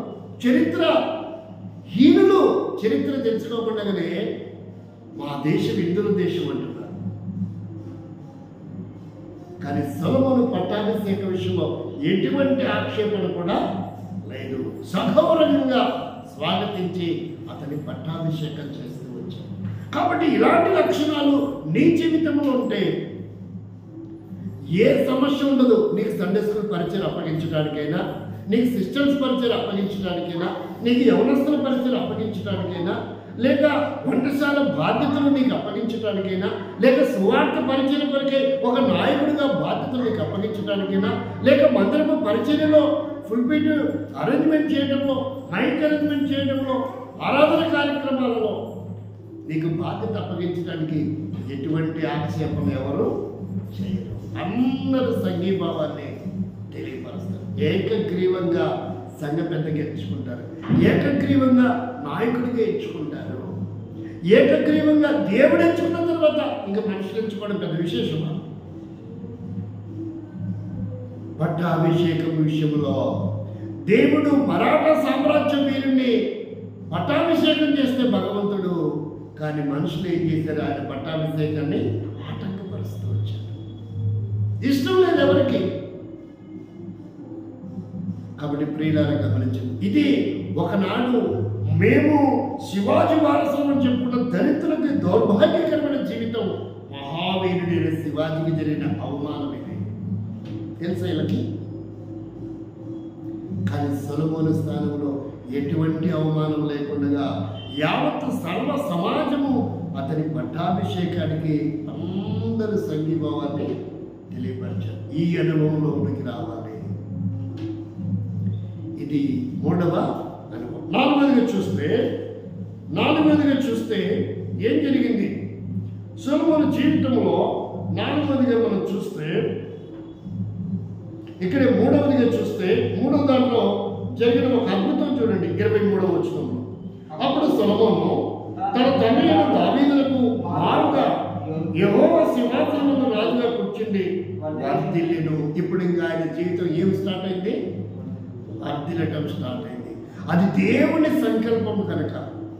హీనులు చరిత్ర తెలుసుకోకుండానే మా దేశం హిందువుల దేశం అంటున్నారు. కానీ సొలొమోను పట్టాభిషేక విషయంలో ఎటువంటి ఆక్షేపణ కూడా లేదు. సగౌరవంగా స్వాగతించి అతని పట్టాభిషేకం చేస్తూ వచ్చారు. కాబట్టి ఇలాంటి లక్షణాలు నీ జీవితంలో ఉంటే ఏ సమస్య ఉండదు. నీకు సండే స్కూల్ పరిచయం అప్పగించడానికైనా, నీకు సిస్టమ్స్ పరిచయం అప్పగించడానికైనా, నీకు యవనస్తుల పరిచయం అప్పగించడానికైనా, లేక వంటశాల బాధ్యతలు నీకు అప్పగించడానికైనా, లేక సువార్త పరిచయం కొరకే ఒక నాయకుడిగా బాధ్యతలు నీకు అప్పగించడానికైనా, లేక మందిరపు పరిచర్యలో ఫుల్ఫిట్ అరేంజ్మెంట్ చేయడంలో, మైక్ అరేంజ్మెంట్ చేయడంలో, ఆరాధన కార్యక్రమాలలో నీకు బాధ్యత అప్పగించడానికి ఎటువంటి ఆక్షేపణ ఎవరు చేయరు. అందరూ సంఘీభావాన్ని తెలియపరుస్తారు. ఏకగ్రీవంగా సంఘ పెద్దగా ఎంచుకుంటారు, ఏకగ్రీవంగా నాయకుడిగా ఎంచుకుంటారు, ఏకగ్రీవంగా దేవుడు ఎంచుకున్న తర్వాత ఇంకా మనుషులు ఎంచుకోవడం పెద్ద విశేషమా? పట్టాభిషేకం విషయంలో దేవుడు మరాఠా సామ్రాజ్యం వీరుణ్ణి పట్టాభిషేకం చేస్తే భగవంతుడు, కానీ మనుషులు ఏం చేశారు? ఆయన పట్టాభిషేకాన్ని ఆటంకపరుస్తూ వచ్చారు. ఇష్టం లేదు ఎవరికి. కాబట్టి ప్రియులారా గమనించండి, ఇది ఒకనాడు మేము శివాజీ వారసులు అని చెప్పుకున్న దళితులకి దౌర్భాగ్యకరమైన జీవితం. మహావీరుడైన శివాజీకి జరిగిన అవమానం ఇది తెలుసా వీళ్ళకి. కానీ సొలొమోను స్థానంలో ఎటువంటి అవమానం లేకుండా యావత్ సర్వ సమాజము అతని పట్టాభిషేకానికి అందరూ సంఘీభావాన్ని తెలియపరిచారు. ఈ అనుభవంలోకి రావాలి. ఇది మూడవ అనుభవం. నాలుగవదిగా చూస్తే ఏం జరిగింది సొలొమోను జీవితంలో? నాలుగవదిగా మనం చూస్తే, ఇక్కడ మూడవదిగా చూస్తే, మూడవ దాంట్లో జరిగిన ఒక అద్భుతం చూడండి. 23వ వచనంలో, అప్పుడు సొలొమోను తన తండ్రి అయిన దావీదులకు మారుగా యెహోవా సింహాసనమున రాజుగా కూర్చుండి వర్ధిల్లెను. ఇప్పుడు ఇంకా ఆయన జీవితం ఏం స్టార్ట్ అయింది? వర్ధిల్లటం స్టార్ట్ అయింది. అది దేవుని సంకల్పం కనుక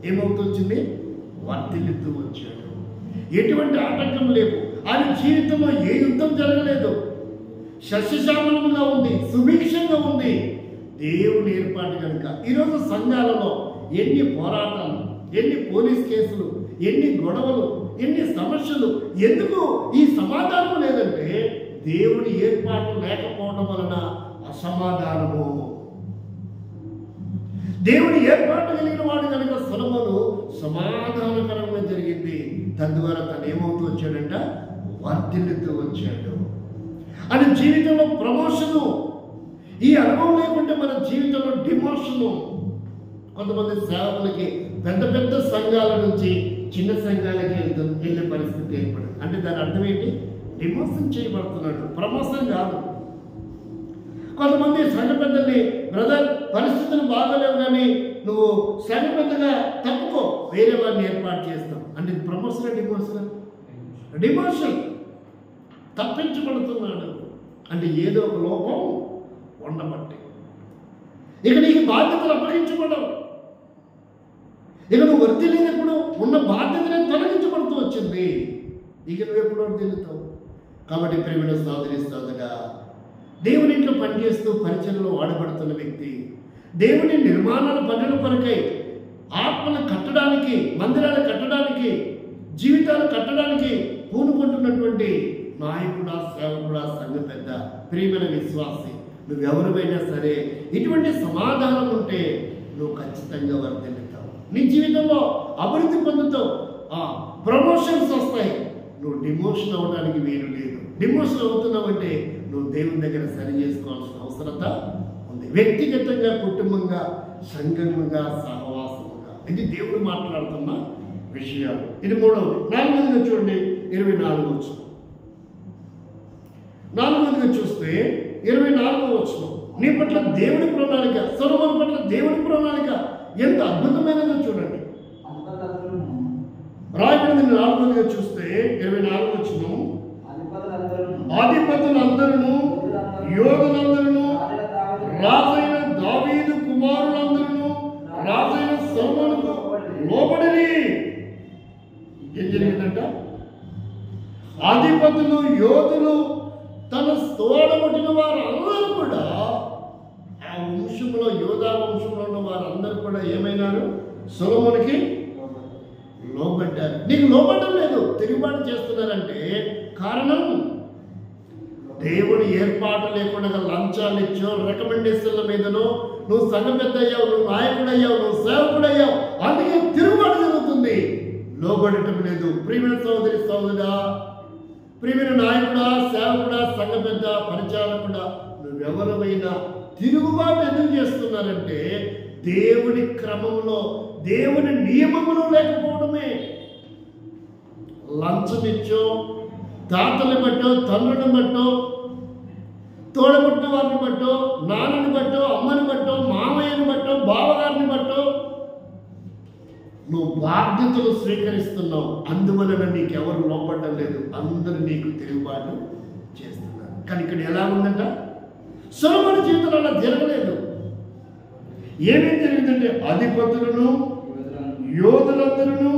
ఏమవుతొచ్చింది? వర్ధిల్లుతూ వచ్చాడు. ఎటువంటి ఆటంకం లేవు. ఆయన జీవితంలో ఏ యుద్ధం జరగలేదు. సస్యశ్యామలంగా ఉంది, సుభిక్షంగా ఉంది. దేవుని ఏర్పాటు కనుక ఈరోజు సంఘాలలో ఎన్ని పోరాటాలు, ఎన్ని పోలీస్ కేసులు, ఎన్ని గొడవలు, ఎన్ని సమస్యలు. ఎందుకు ఈ సమాధానం లేదంటే దేవుని ఏర్పాటు లేకపోవడం వలన అసమాధానము. దేవుని ఏర్పాటు కలిగిన వాడు కనుక సొలొమోను సమాధానకరంగా జరిగింది. తద్వారా తను ఏమవుతూ వచ్చాడంట, వర్ధిల్లుతూ వచ్చాడు. అని జీవితంలో ప్రమోషను. ఈ అనుభవం లేకుంటే మన జీవితంలో డిమోషను. కొంతమంది సేవకులకి పెద్ద పెద్ద సంఘాల నుంచి చిన్న సంఘాలకి వెళ్ళే పరిస్థితి ఏర్పడింది. అంటే దాని అర్థం ఏంటి? డిమోషన్ చేయబడుతున్నాడు, ప్రమోషన్ కాదు. కొంతమంది సంఘ పెద్దల్ని, బ్రదర్ పరిస్థితులు బాగలేవు కానీ నువ్వు సంఘ పెద్దగా తప్పుకో, వేరే వారిని ఏర్పాటు చేస్తాం అంటే ప్రమోషన్, డిమోషన్. డిమోషన్ తప్పించబడుతున్నాడు అంటే ఏదో ఒక లోపం ఉండబట్టి. ఇక నీకు బాధ్యతలు అప్పగించబడవు. ఇక నువ్వు వర్తిలేనప్పుడు ఉన్న బాధ్యతనే తొలగించబడుతూ వచ్చింది. ఇక నువ్వు ఎప్పుడో తెలుతావు. కాబట్టి ప్రేమ సోదరిస్తుందగా దేవుని ఇంట్లో పనిచేస్తూ పరిచయంలో వాడబడుతున్న వ్యక్తి, దేవుని నిర్మాణాల పనుల కొరకై ఆత్మను కట్టడానికి, మందిరాలు కట్టడానికి, జీవితాలు కట్టడానికి పూనుకుంటున్నటువంటి నాయకుడా, సేవకుడా, సంఘ పెద్ద, ప్రియమైన విశ్వాసి, నువ్వెవరివైనా సరే ఇటువంటి సమాధానం ఉంటే నువ్వు ఖచ్చితంగా వర్ధిల్లుతావు. నీ జీవితంలో అభివృద్ధి పొందుతావు. ప్రమోషన్స్ వస్తాయి. నువ్వు డిమోషన్ అవ్వడానికి వీలు లేదు. డిమోషన్ అవుతున్నావంటే నువ్వు దేవుని దగ్గర సరి చేసుకోవాల్సిన అవసరత ఉంది. వ్యక్తిగతంగా, కుటుంబంగా, సంఘంగా, సహవాసముగా. ఇది దేవుడు మాట్లాడుతున్న విషయాలు. ఇది మూడవది. నాలుగవదిగా చూడండి, 24వ వచనం. నాలుగవదిగా చూస్తే 24వ వచనం. నీ పట్ల దేవుడి ప్రణాళిక, సొలొమోను పట్ల దేవుడి ప్రణాళిక ఎంత అద్భుతమైనదో చూడండి. రాయబడింది 4వదిగా చూస్తే 24వ వచనం. అధిపతులందరూ, యోధులందరూ, రాజైన దావీదు కుమారులందరూ రాజైన సొలొమోనుకు లోబడిరి. ఏం జరిగిందంట? అధిపతులు, యోధులు, తన తోడబుట్టిన వారందరూ కూడా, ఆ వంశంలో, యోధా వంశంలో ఉన్న వారందరూ కూడా ఏమైనారు? సొలొమోనుకి లోబడ్డారు. నీకు లోబడ్డం లేదు, తిరుగుబాటు చేస్తున్నారంటే కారణం దేవుని ఏర్పాటు లేకుండా లంచాలు ఇచ్చో, రికమెండేషన్ల మీదనో నువ్వు సంఘ పెద్ద అయ్యావు, నువ్వు నాయకుడు అయ్యావు, నువ్వు సేవకుడు అయ్యావు, అందుకే తిరుగుబాటు జరుగుతుంది. లోబడటం లేదు. ప్రియమైన సోదరి, సోదరుడా, ప్రియమైన నాయకుడా, సేవకుడా, సంఘ పెద్ద, పరిచారకుడా, నువ్వెవరైనా తిరుగుబాటు ఎందుకు చేస్తున్నారంటే దేవుని క్రమంలో, దేవుని నియమములు లేకపోవడమే. లంచమిచ్చో, తాతని బట్టో, తండ్రిని బట్టో, తోడబుట్టిన వారిని బట్టో, నాన్నని బట్టో, అమ్మని బట్టో, మామయ్యని బట్టో, బావగారిని బట్టో నువ్వు బాధ్యతలు స్వీకరిస్తున్నావు. అందువలన నీకెవరు లోపడడం లేదు. అందరూ నీకు తిరుగుబాటు చేస్తున్నారు. కానీ ఇక్కడ ఎలా ఉందంట? సొలొమోను జీవితంలో అలా జరగలేదు. ఏమేం జరిగిందంటే అధిపతులను, యోధులందరూ,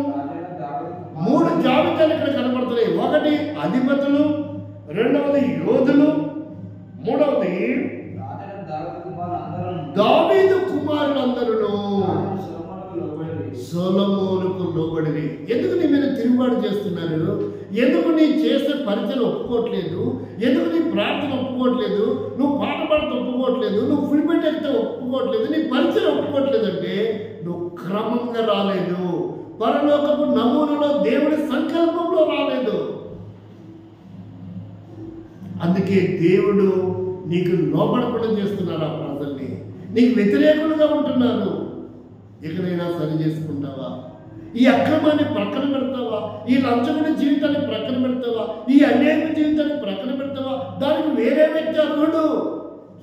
3 జాబితాలు ఇక్కడ కనపడుతున్నాయి. ఒకటి అధిపతులు, రెండవది యోధులు, మూడవది దావీదు కుమారులందరూ సొలొమోనుకు లోబడిరి. ఎందుకు నీ మీద తిరుగుబాటు చేస్తున్నారు? ఎందుకు నీ చేసే పరిచయం ఒప్పుకోవట్లేదు? ఎందుకు నీ ప్రార్థన ఒప్పుకోవట్లేదు? నువ్వు పాట పాడితే ఒప్పుకోవట్లేదు, నువ్వు ఫుల్ పెట్టేస్తే ఒప్పుకోవట్లేదు, నీ పరిచయం ఒప్పుకోవట్లేదు అంటే నువ్వు క్రమంగా రాలేదు. పరలోకపు నమూనాలో దేవుడి సంకల్పంలో రాలేదు. అందుకే దేవుడు నీకు లోబడకుండా చేస్తున్నారు. ఆ ప్రజల్ని నీకు వ్యతిరేకులుగా ఉంటున్నారు. ఎక్కడైనా సరి చేసుకుంటావా? ఈ అక్రమాన్ని ప్రక్కన పెడతావా? ఈ లంచముడి జీవితాన్ని ప్రక్కన పెడతావా? ఈ అన్యాయ జీవితాన్ని ప్రక్కన పెడతావా? దానికి వేరే వ్యక్తి అర్హుడు,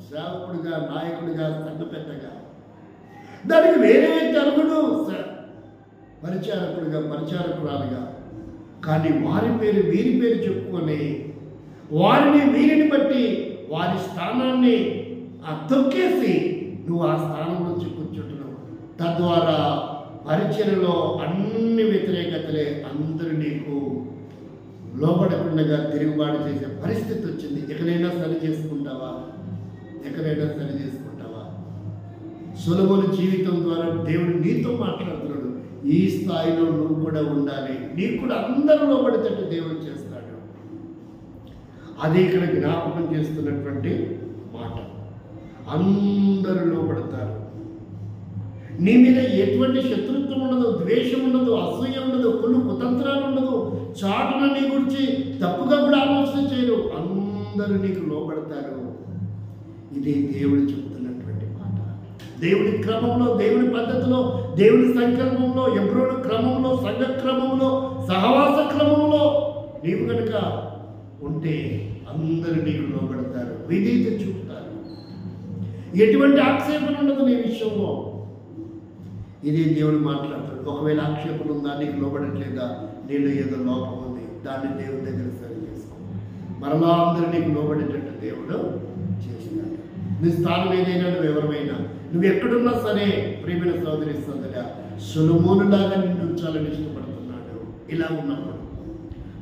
సేవకుడిగా, నాయకుడిగా, సంఘ పెద్దగా. దానికి వేరే వ్యక్తి అర్హుడు, పరిచారకుడిగా, పరిచారకురాలుగా. కానీ వారి పేరు, వీరి పేరు చెప్పుకొని వారిని, వీరిని బట్టి వారి స్థానాన్ని తొక్కేసి నువ్వు ఆ స్థానం నుంచి కూర్చుంటున్నావు. తద్వారా పరిచయలో అన్ని వ్యతిరేకతలే, అందరూ నీకు లోబడకుండా తిరుగుబాటు చేసే పరిస్థితి వచ్చింది. ఎక్కడైనా సరి చేసుకుంటా ఎక్కడైనా సరి చేసుకుంటావా? సొలొమోను జీవితం ద్వారా దేవుడు నీతో మాట్లాడుతున్నాడు. ఈ స్థాయిలో నువ్వు కూడా ఉండాలి, నీకు కూడా అందరూ లోబడేటట్టు దేవుడు చేస్తాడు. అది ఇక్కడ జ్ఞాపకం చేస్తున్నటువంటి మాట. అందరూ లోబడతారు. నీ మీద ఎటువంటి శత్రుత్వం ఉండదు, ద్వేషం ఉండదు, అసూయ ఉండదు, కుళ్ళు కుతంత్రాలు ఉండదు, చాటున నీ గురించి తప్పుగా కూడా ఆలోచన చేయరు. అందరూ నీకు లోబడతారు. ఇది దేవుడు చెబుతున్నటువంటి మాట. దేవుడి క్రమంలో, దేవుడి పద్ధతిలో, దేవుడి సంకల్పంలో, ఎబ్రోను క్రమంలో, సంఘ క్రమంలో, సహవాస క్రమంలో నీవు కనుక ఉంటే అందరూ నీకు లోబడతారు, విధేయత చూపుతారు. ఎటువంటి ఆక్షేపణ ఉండదు నీ విషయంలో. ఇది దేవుడు మాట్లాడతాడు. ఒకవేళ ఆక్షేపణ ఉందా, నీకు లోబడట్లేదా, నీలో ఏదో లోపం ఉంది, దాన్ని దేవుడి దగ్గర సరి చేసుకో. మరలా అందరూ నీకు లోబడేటట్టు దేవుడు చేసినాడు. నీ స్థానం ఏదైనా, నువ్వు ఎవరైనా, నువ్వు ఎక్కడున్నా సరే ప్రియమైన సోదరి సోదరా, సొలొమోనులాగా నిన్ను ఉంచాలని ఇష్టపడుతున్నాడు. ఇలా ఉన్నప్పుడు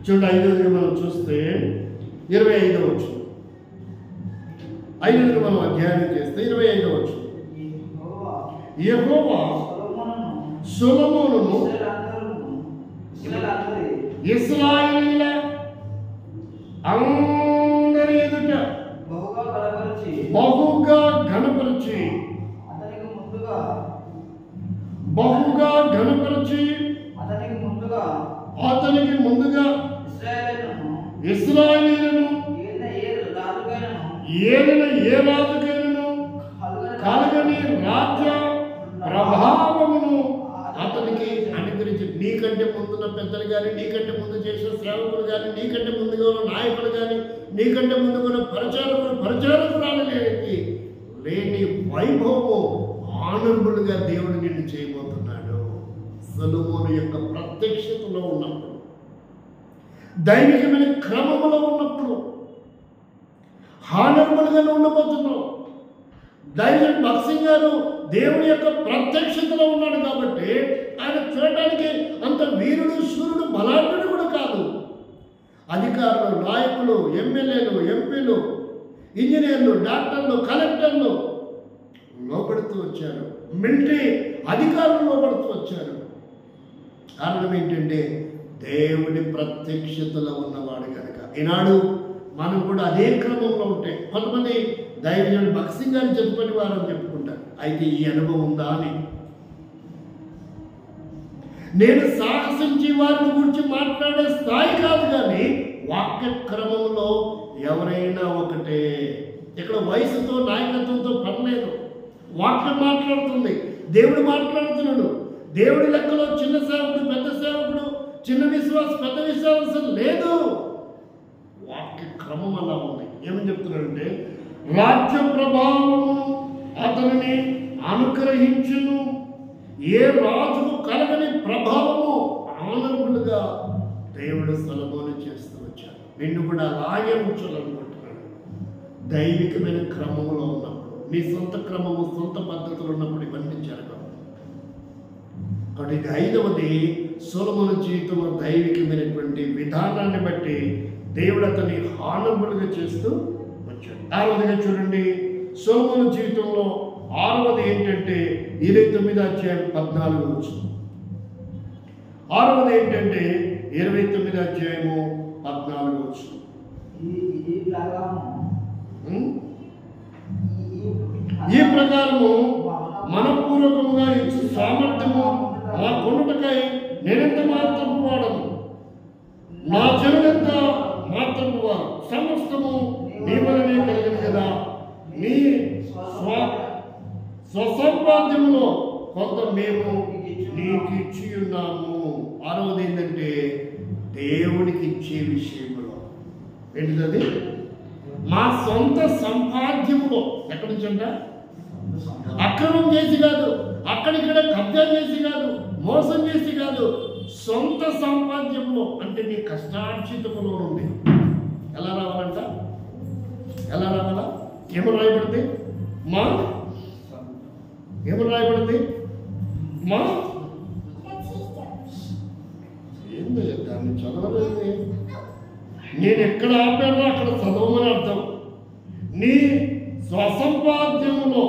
చూడండి, 5వ మనం చూస్తే 25వ వచనం. 5వ మనం అధ్యయనం చేస్తే 25వ వచనం. యెహోవా సొలొమోనును ఇశ్రాయేలీయుల అందరి ఎదుట బహుగా ఘనపరిచి అతనికి ముందుగా ఇశ్రాయేలీయులను ఏలిన ఏ రాజుకైనను కలగని రాజ్య ప్రభావమును అతనికి అనుగ్రహించి. నీకంటే ముందున్న పెద్దలు కానీ, నీకంటే ముందు చేసిన సేవకులు కానీ, నీకంటే ముందుగా ఉన్న నాయకులు కానీ, నీకంటే ముందుగా ఉన్న పరిచారకురాలు లేని వైభవము ఆనందులుగా దేవుడు నిన్ను చేయబోతున్నాడు. సొలొమోను యొక్క ప్రత్యక్షతలో ఉన్నప్పుడు, దైవికమైన క్రమములో ఉన్నప్పుడు హానర్బుల్గా ఉండబోతున్నావు. దైవజన్ భక్సింగ్ గారు దేవుని యొక్క ప్రత్యక్షతలో ఉన్నాడు కాబట్టి ఆయన చూడటానికి అంత వీరుడు, శూరుడు, బలాఢ్యుడు కూడా కాదు. అధికారులు, నాయకులు, ఎమ్మెల్యేలు, ఎంపీలు, ఇంజనీర్లు, డాక్టర్లు, కలెక్టర్లు లోపడుతూ వచ్చారు. మిలిటరీ అధికారులు లోపడుతూ వచ్చారు. కారణం ఏంటంటే దేవుని ప్రత్యక్షతలో ఉన్నవాడు కనుక. ఈనాడు మనం కూడా అదే క్రమంలో ఉంటే, కొంతమంది దైవజనుడు భక్సింగ్ గారిని చెప్పుకొని వారు అని చెప్పుకుంటారు. అయితే ఈ అనుభవం ఉందా అని నేను సాహసించి వారిని గురించి మాట్లాడే స్థాయి కాదు, కానీ వాక్య క్రమంలో ఎవరైనా ఒకటే. ఇక్కడ వయసుతో, నాయకత్వంతో పర్లేదు. వాక్యం మాట్లాడుతుంది, దేవుడు మాట్లాడుతున్నాడు. దేవుడి లెక్కలో చిన్న సేవకుడు, పెద్ద సేవకుడు, చిన్న విశ్వాసం, పెద్ద విశ్వాసం లేదు. వాక్య క్రమం అలా ఉంది. ఏమని చెప్తున్నాడంటే, రాజ్య ప్రభావము అతనిని అనుగ్రహించును, ఏ రాజుకు కలగని ప్రభావము ఆనరబుల్గా దేవుడు సొలొమోను చేస్తూ వచ్చాడు. నిన్ను కూడా అలాగే ఉంచాలనుకుంటున్నాడు. దైవికమైన క్రమంలో ఉన్నప్పుడు, నీ సొంత క్రమము, సొంత పద్ధతులు ఉన్నప్పుడు ఇవన్నీ జరగవు. కాబట్టి 5వది, సొలొమోను జీవితంలో దైవికమైనటువంటి విధానాన్ని బట్టి దేవుడు అతన్ని హానరబుల్గా చేస్తూ వచ్చాడు. 6వదిగా చూడండి, సొలొమోను జీవితంలో 6వది ఏంటంటే 29వ అధ్యాయం 14వ వచనం. 6వది ఏంటంటే 29వ అధ్యాయము 14వ వచనం. ఈ ప్రకారము మనపూర్వకముగా ఇచ్చు సామర్థ్యము నా కొనుటకై నేనెంత మాత్రము వాడను, నా జనులెంత మాత్రము వారు, సమస్తము నీ వలనే కలిగిన కదా, నీ స్వసంపాద్యములో కొంత మేము నీకు ఇచ్చి ఉన్నాము. 6వది ఏంటంటే దేవుడికి ఇచ్చే విషయంలో. ఏంటిది? మా సొంత సంపాద్యములో. ఎక్కడి నుంచి అంట? అక్రమం చేసి కాదు, అక్కడిక్కడ కబ్జా చేసి కాదు, మోసం చేసి కాదు, సొంత సంపాద్యంలో. అంటే నీ కష్టార్జితములో నుండి. ఎలా రావాలంట? ఎలా రావాలా? ఏమని రాయబడింది? మా ఏమని రాయబడింది? మా ఏంది దాన్ని చదవలేదు. నేను ఎక్కడ ఆపానో అక్కడ చదవమని అర్థం. నీ స్వసంపాద్యములో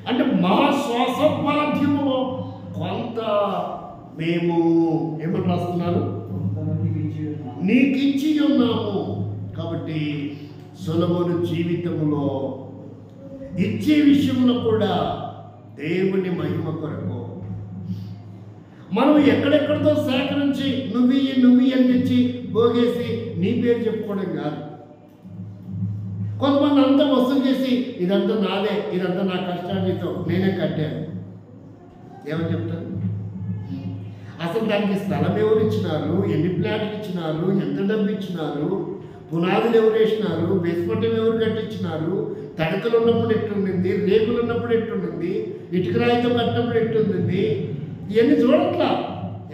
అంటే మా స్వసంపాద్యములో కొంత మేము ఏమని రాస్తున్నారు, నీకిచ్చి ఉన్నాము. కాబట్టి సొలొమోను జీవితంలో ఇచ్చే విషయంలో కూడా దేవుని మహిమ కొరకు మనం ఎక్కడెక్కడితో సేకరించి నువ్వు అని తెచ్చి పోగేసి నీ పేరు చెప్పుకోవడం కాదు. కొంతమంది అంతా వసూలు చేసి ఇదంతా నాదే, ఇదంతా నా కష్టార్జితం, నేనే కట్టాను. ఏమని చెప్తారు? అసలు దానికి స్థలం ఎవరు ఇచ్చినారు, ఎన్ని ప్లాట్లు ఇచ్చినారు, ఎంత డబ్బు ఇచ్చినారు, పునాదులు ఎవరు వేసినారు, బేస్మెంట్ ఎవరు కట్టించినారు, తడకలు ఉన్నప్పుడు ఎట్టుండింది, రేకులు ఉన్నప్పుడు ఎట్టుండింది, ఇటుక రాయితో కట్టినప్పుడు ఎట్టుండింది, ఇవన్నీ చూడట్లా.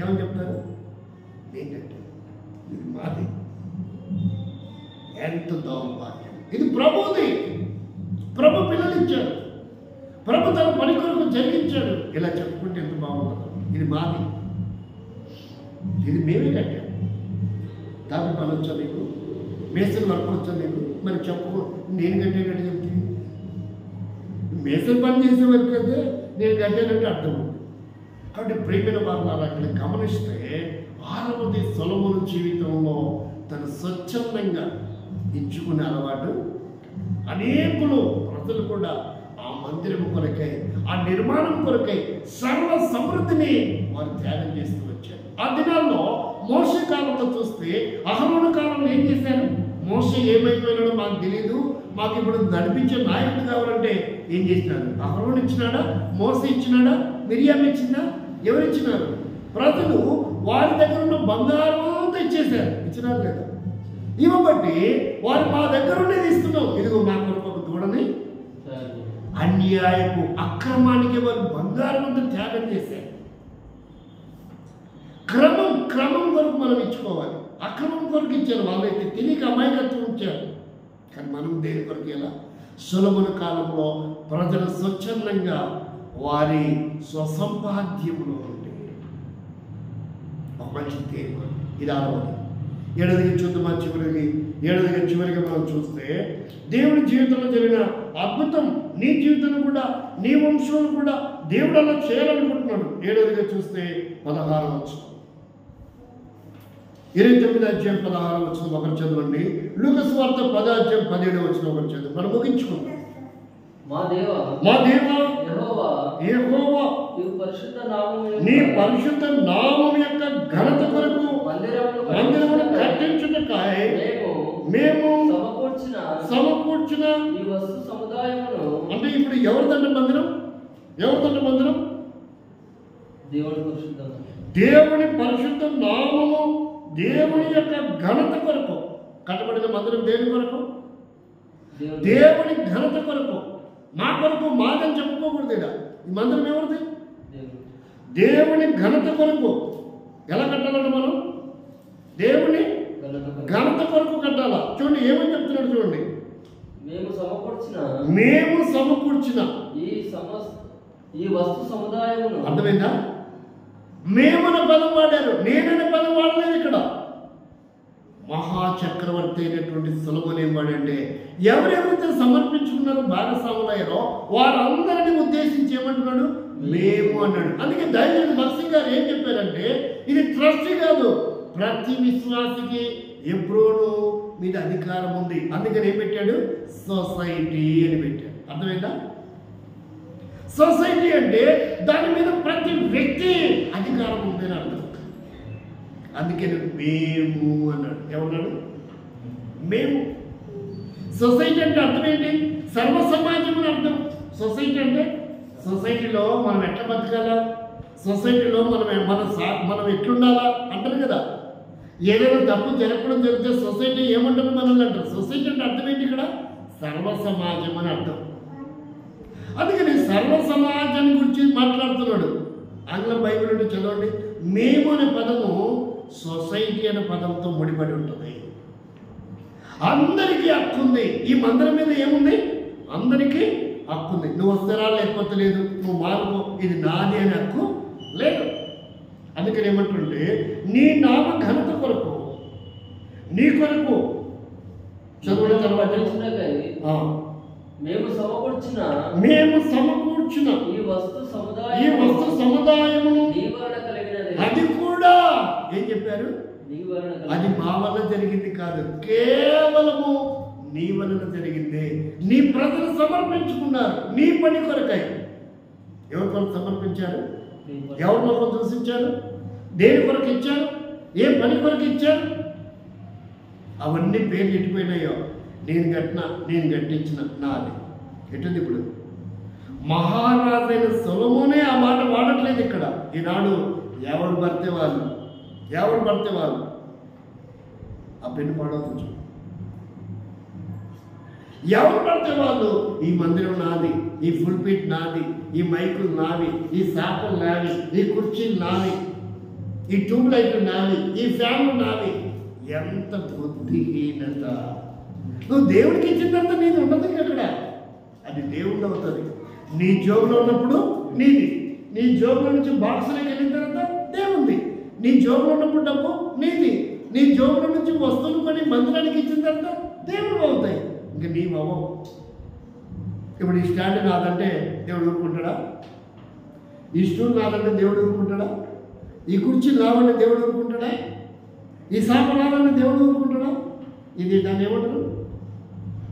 ఏమని చెప్తారు? నేను కట్టాను, ఇది మాది. ఎంత దౌర్భాగ్యం! ఇది ప్రభుది. ప్రభు పిల్లలు ఇచ్చాడు, ప్రభు తన పని కొరకు జరిగించాడు. ఇలా చెప్పుకుంటే ఎంత బాగుంటుందో. ఇది మాది, ఇది మేమే కట్టాము. దాని పని వచ్చా నీకు? మేసన్ వర్క్ వచ్చా నీకు? మరి చెప్పు, నేను కట్టేటట్టు చెప్తే మేసన్ పని చేసే వరకు అయితే నేను కట్టానంటే అర్థం ఉంది. కాబట్టి ప్రేమైన వారు అక్కడ గమనిస్తే 6వది సొలొమోను జీవితంలో తను స్వచ్ఛందంగా ఇచ్చుకునే అలవాటు. అనేకులు ప్రజలు కూడా ఆ మందిరం కొరకై, ఆ నిర్మాణం కొరకై సర్వ సమృద్ధిని వారు త్యాగం చేస్తూ వచ్చారు. ఆ దినాల్లో మోషే కాలంలో చూస్తే అహరోను కాలంలో ఏం చేశారు? మోషే ఏమైపోయినాడో మాకు తెలియదు, మాకు ఇప్పుడు నడిపించే నాయకుడు కావాలంటే ఏం చేసినారు? అహరోను ఇచ్చినాడా? మోషే ఇచ్చినాడా? మిరియాం ఇచ్చిందా? ఎవరు ఇచ్చినారు? ప్రజలు వారి దగ్గర ఉన్న బంగారం అంతా ఇచ్చేశారు. ఇచ్చినారు లేదా? ఇవ్వబట్టి వారు మా దగ్గర ఉండేది ఇస్తున్నాం, ఇదిగో మా కొరకు ఒక దూడని. అన్యాయపు అక్రమానికి వారు బంగారం అంతా త్యాగం చేశారు. క్రమం కొరకు మనం ఇచ్చుకోవాలి. అక్రమం కొరకు ఇచ్చారు వాళ్ళైతే, తెలియక అమాయకత్వం ఇచ్చారు. కానీ మనం దేని కొరకు? ఎలా? సొలొమోను కాలంలో ప్రజలు స్వచ్ఛందంగా వారి స్వసంపాద్యములో ఉండి ఒక మంచి తేమ. ఇది 6వది. 7వదిగా చూద్దాం. చివరిగా మనం చూస్తే దేవుడి జీవితంలో జరిగిన అద్భుతం నీ జీవితంలో కూడా, నీ వంశంలో కూడా దేవుడు అలా చేయాలనుకుంటున్నాడు. 7వదిగా చూస్తే 16వ వచనం, 29వ అధ్యాయం 16వ వచనం ఒకరు చదవండి. లూకా సువార్త 10వ అధ్యాయం 17వ వచనం ఒకరు చదువు. మనం ముగించుకుందాం. మా దేవా యెహోవా నీ పరిశుద్ధ నామం యొక్క ఘనత కొరకు మందిరమును కట్టించుటకై మేము సమకూర్చిన ఈ వస్తు సముదాయమును. అంటే ఇప్పుడు ఎవరిదంటే మందిరం? దేవుని పరిశుద్ధ నామము, దేవుని యొక్క ఘనత కొరకు కట్టబడిన మందిరం. దేని కొరకు? దేవుని ఘనత కొరకు. మా కొరకు మాదని చెప్పుకోకూడదు. ఈ మందిరం ఎవరిది? దేవుని ఘనత కొరకు. ఎలా కట్టాలంటే మనం దేవుని ఘనత కొరకు కట్టాలా? చూడండి ఏమని చెప్తున్నాడు చూడండి. మేము సమకూర్చిన ఈ వస్తు సముదాయమును. అర్థమైందా? మేమన్న పదం వాడారు, నేననే పదం వాడలేదు ఇక్కడ. మహాచక్రవర్తి అయినటువంటి సొలొమోను ఏం వాడంటే, ఎవరెవరైతే సమర్పించుకున్నారో భాగస్వాములయ్యారో వారందరినీ ఉద్దేశించి ఏమంటున్నాడు? మేము అన్నాడు. అందుకే దైవజనుడు భక్సింగ్ గారు ఏం చెప్పారంటే, ఇది ట్రస్ట్ కాదు, ప్రతి విశ్వాసికి ఎబ్రోను మీద అధికారం ఉంది. అందుకని ఏం పెట్టాడు? సొసైటీ అని పెట్టాడు. అర్థమైందా? సొసైటీ అంటే దాని మీద ప్రతి వ్యక్తి అధికారం ఉందని అర్థం. అందుకే మేము అన్నాడు. ఏమన్నాడు? మేము. సొసైటీ అంటే అర్థం ఏంటి? సర్వ సమాజం అని అర్థం. సొసైటీ అంటే సొసైటీలో మనం ఎట్లా బతకాలా, సొసైటీలో మనం ఎట్లుండాలా అంటారు కదా. ఏదైనా తప్పు జరగడం జరిగితే సొసైటీ ఏమంటారు మనల్ని అంటారు. సొసైటీ అంటే అర్థం ఏంటి? ఇక్కడ సర్వ సమాజం అని అర్థం. అందుకని సర్వ సమాజాన్ని గురించి మాట్లాడుతున్నాడు. ఆంగ్ల బైబిల్ అంటే చదవండి. మేము అనే పదము సొసైటీ అనే పదంతో ముడిపడి ఉంటుంది. అందరికీ హక్కు ఉంది. ఈ మందిరం మీద ఏముంది? అందరికీ హక్కు ఉంది. నువ్వు వస్తారా లేకపోతే లేదు, నువ్వు మార్పు, ఇది నాది అనే హక్కు లేదు. అందుకని ఏమంటుంటే, నీ నామ ఘనత కొరకు, నీ కొరకు చదువుల తర్వాత సమకూర్చిన ఈ వస్తు సముదాయమును సముదాయమును నీ వలన కలిగినది. అది కూడా ఏం చెప్పారు? నీ వలన అది కలిగినది. మా వల్ల జరిగింది కాదు, కేవలము నీ వలన జరిగింది. నీ ప్రజలు సమర్పించుకున్నారు నీ పని కొరకై. ఎవరి కొరకు సమర్పించారు? ఎవరి మొహం చూసించారు? దేని కొరకు ఇచ్చారు? ఏ పని కొరకు ఇచ్చారు? అవన్నీ పేర్లు ఎట్టిపోయినాయో. నేను కట్టించిన నాది ఎట్టుంది ఇప్పుడు? మహారాజైన సొలొమోనే ఆ మాట వాడట్లేదు ఇక్కడ. ఈనాడు ఎవరు పడితే వాళ్ళు ఆ పెన్ను పడవచ్చు. ఎవరు పడితే వాళ్ళు ఈ మందిరం నాది, ఈ ఫుల్పిట్ నాది, ఈ మైకులు నావి, ఈ శాపలు నావి, ఈ కుర్చీలు నావి, ఈ ట్యూబ్ లైట్లు నావి, ఈ ఫ్యాన్లు నావి. ఎంత బుద్ధిహీనత! నువ్వు దేవుడికి ఇచ్చిందంతా నీది ఉండదు అక్కడ. అది దేవుడు అవుతుంది. నీ జోబులో ఉన్నప్పుడు నీది, నీ జోబులో నుంచి బాక్సులోకి వెళ్ళిన తర్వాత దేవుంది. నీ జోబులో ఉన్నప్పుడు డబ్బు నీది, నీ జోబులో నుంచి వస్తువులు కొని మందిరానికి ఇచ్చిన తర్వాత దేవుడు అవుతాయి. ఇంకా నీవు అవ్వవు. ఇప్పుడు ఈ స్టాండ్ నాదంటే దేవుడు ఊరుకుంటాడా? ఈ స్టూల్ నాదంటే దేవుడు ఊరుకుంటాడా? ఈ కుర్చీ నాదంటే దేవుడు ఊరుకుంటాడా? ఈ శాప నాదంటే దేవుడు ఊరుకుంటాడా? ఇది దాన్ని ఏమంటారు?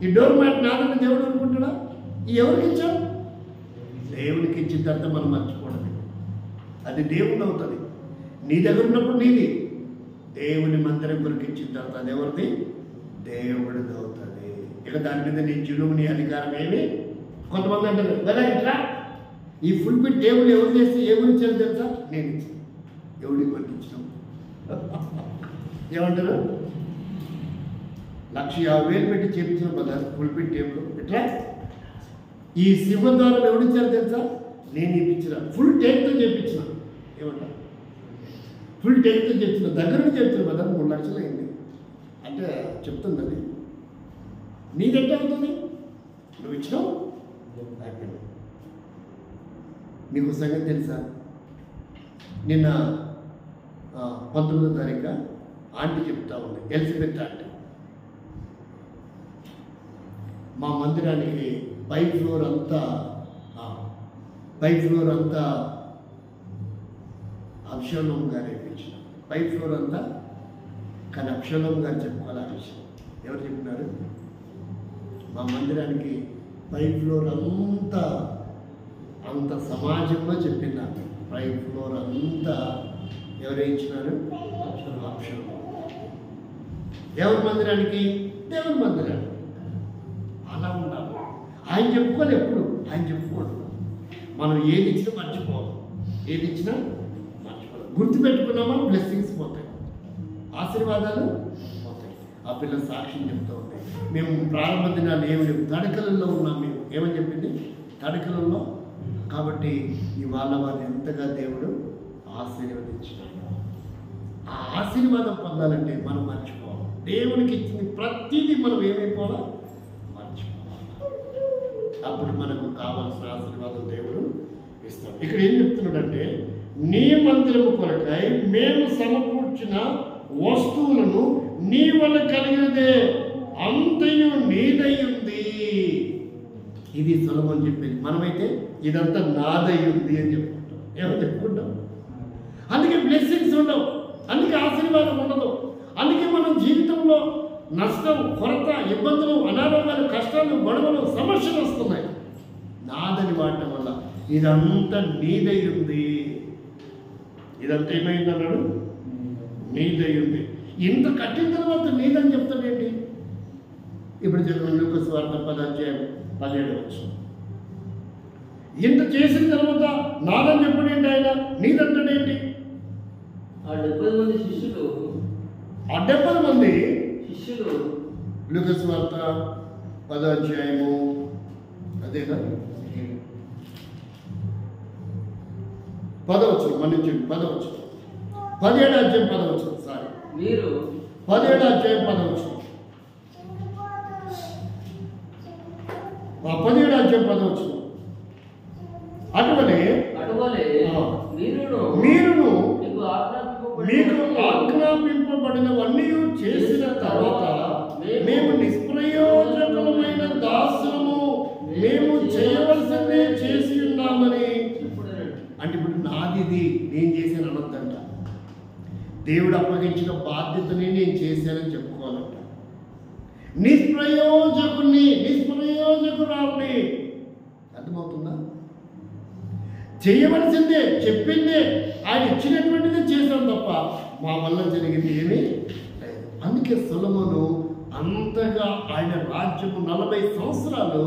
ఈ డోర్ మ్యాట్ నాదంటే దేవుడు ఊరుకుంటాడా? ఈ ఎవరికి ఇచ్చావు? దేవుడికి ఇచ్చిన తర్వాత మనం మర్చిపోవడం. అది దేవుడు అవుతుంది. నీ దగ్గర ఉన్నప్పుడు నీది, దేవుని మందిరం కొరకు ఇచ్చిన తర్వాత అది ఎవరిది? దేవుడిది అవుతుంది. ఇక దాని మీద నీ జులుము, నీ అధికారం ఏమి? కొంతమంది అంటారు కదా, ఇట్లా ఈ ఫుల్పిట్ టేబుల్ ఎవరు చేసి ఏ గురించి తెలుసా? నేను ఇచ్చాను. ఎవడికి పంపించాం? ఏమంటారు? 1,50,000 పెట్టి చేపించిన కదా ఫుల్పిట్ టేబుల్. ఇట్లా ఈ సింహద్వారం ఎవడిచ్చారు తెలుసా? నేను ఇప్పించిన. ఫుల్ టేక్తో చేయించిన. ఏమంటా? ఫుల్ టేక్తో చేయించిన, దగ్గర నుంచి చేయించిన కదా. 3 లక్షలు అయింది అంటే చెప్తుంది. అది నీదెంత అవుతుంది? నువ్వు ఇచ్చినావు అయిపోయింది. నీకు సంగతి తెలుసా? నిన్న 19వ తారీఖు ఆంటీ చెప్తా ఉంది, ఎలిజబెత్ ఆంటీ, మా మందిరానికి పై ఫ్లోర్ అంతా అబ్షలోం గారు వేయించిన. పై ఫ్లోర్ అంతా కానీ అబ్షలోం గారు చెప్పుకోవాలి ఆ విషయం. ఎవరు చెప్పినారు? మా మందిరానికి పై ఫ్లోర్ అంత సమాజంలో చెప్పినారు. పై ఫ్లోర్ అంతా ఎవరు వేయించినారు? అబ్షలోం. ఎవరి మందిరానికి? దేవుని మందిరానికి. అలా ఉండాలి. ఆయన చెప్పుకోవాలి. ఎప్పుడు ఆయన చెప్పుకోడు. మనం ఏది ఇచ్చినా మర్చిపోవాలి. ఏది ఇచ్చినా మర్చిపోవాలి. గుర్తుపెట్టుకున్నామా? బ్లెస్సింగ్స్ పోతాయి, ఆశీర్వాదాలు పోతాయి. ఆ పిల్ల సాక్ష్యం చెప్తూ ఉంది. మేము ప్రారంభ దినాలు ఏమి లేవు, తడకలలో ఉన్నాం. మేము ఏమని చెప్పింది? తడకలలో. కాబట్టి ఇవాళ వారిని ఎంతగా దేవుడు ఆశీర్వదించినాడు. ఆ ఆశీర్వాదం పొందాలంటే మనం మర్చిపోవాలి. దేవునికి ఇచ్చింది ప్రతిదీ మనం ఏమైపోవాలా? మర్చిపోవాలి. అప్పుడు మనకు కావాల్సిన ఆశీర్వాదం దేవుడు ఇస్తాడు. ఇక్కడ ఏం చెప్తున్నాడంటే, నీ మందిరము కొరకై మేము సమకూర్చిన వస్తువులను నీ వల్ల కలిగినదే, అంతయు నీదై ఉంది. ఇది సొలొమోను చెప్పేది. మనమైతే ఇదంతా నాదై ఉంది అని చెప్పుకుంటాం. ఏమో చెప్పుకుంటాం. అందుకే బ్లెస్సింగ్స్ ఉండవు, అందుకే ఆశీర్వాదం ఉండదు. అందుకే మనం జీవితంలో నష్టం, కొరత, ఇబ్బందులు, అనారోగ్యాలు, కష్టాలు, గొడవలు, సమస్యలు వస్తున్నాయి. నాదని వాడటం వల్ల ఇదంతా నీదై ఉంది. ఇదంతా ఏమైంది అన్నాడు? నీదై ఉంది. ఇంత కట్టిన తర్వాత నీదని చెప్తాడేంటి? ఇప్పుడు చదివిన లూకా సువార్త 10:17. ఇంత చేసిన తర్వాత నాదని చెప్పడేంటి? ఆయన నీదంటాడేంటి? ఆ 70 మంది శిష్యులు లూకా సువార్త 10 అదేనా? 10 మన్నించండి, 10 17 సారీ, మీరు 17 అటువలే మీరును మీకు ఆజ్ఞాపింపబడినవన్నీ చేసిన తర్వాత మేము నిష్ప్రయోజకమైన దాసులము, మేము ఇది నేను చేశాను అనొద్దంట. దేవుడు అప్పగించిన బాధ్యతని నేను చేశానని చెప్పుకోవాలంట. నిష్ప్రయోజకురాల్ని. అర్థమవుతుందా? చేయవలసిందే, చెప్పిందే, ఆయన ఇచ్చినటువంటిదే చేశాం తప్ప మా వల్ల జరిగింది ఏమీ లేదు. అందుకే సొలొమోను అంతగా ఆయన రాజ్యము 40 సంవత్సరాలు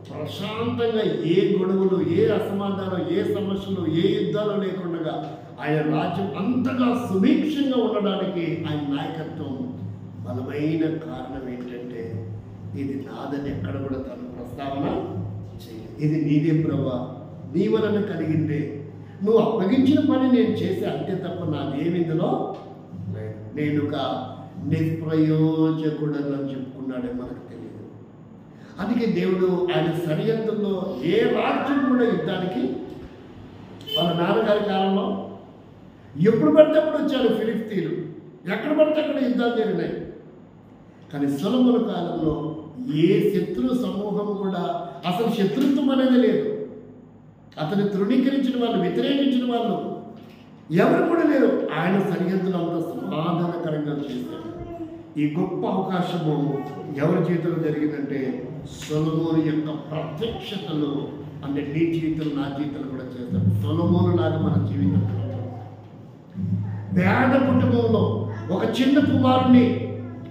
ప్రశాంతంగా ఏ గొడవలు, ఏ అసమాధానం, ఏ సమస్యలు, ఏ యుద్ధాలు లేకుండా ఆయన రాజ్యం అంతగా సుభిక్షంగా ఉండడానికి ఆయన నాయకత్వం బలమైన కారణం ఏంటంటే, ఇది నాదని ఎక్కడ కూడా తను ప్రస్తావన చేయలేదు. ఇది నీదే ప్రభువా, నీ వలన కలిగిందే, నువ్వు అప్పగించిన పని నేను చేసే అంతే తప్ప నాదేమి ఇందులో లేదు. నేను ఒక నిష్ప్రయోజకుడని చెప్పుకున్నాడే మనకు తెలియదు. అందుకే దేవుడు ఆయన సరిహద్దుల్లో ఏ రాజ్యం కూడా యుద్ధానికి, వాళ్ళ నాన్నగారి కాలంలో ఎప్పుడు పడితే అప్పుడు వచ్చారు ఫిలిస్తీన్లు, ఎక్కడ పడితే అక్కడ యుద్ధాలు జరిగినాయి. కానీ సొలొమోను కాలంలో ఏ శత్రు సమూహం కూడా, అసలు శత్రుత్వం అనేది లేదు. అతను తృణీకరించిన వాళ్ళు, వ్యతిరేకించిన వాళ్ళు ఎవరు కూడా లేరు. ఆయన సరిహద్దులు అంత సమాధానకరంగా చేశారు. ఈ గొప్ప అవకాశము ఎవరి జీవితంలో జరిగిందంటే సొలొమోను యొక్క ప్రత్యక్షతలు. అంటే నీ జీవితం, నా జీవితం కూడా చేస్తాడు. సొలొమోను లాగా మన జీవితం. పేద కుటుంబంలో ఒక చిన్న కుమారుని,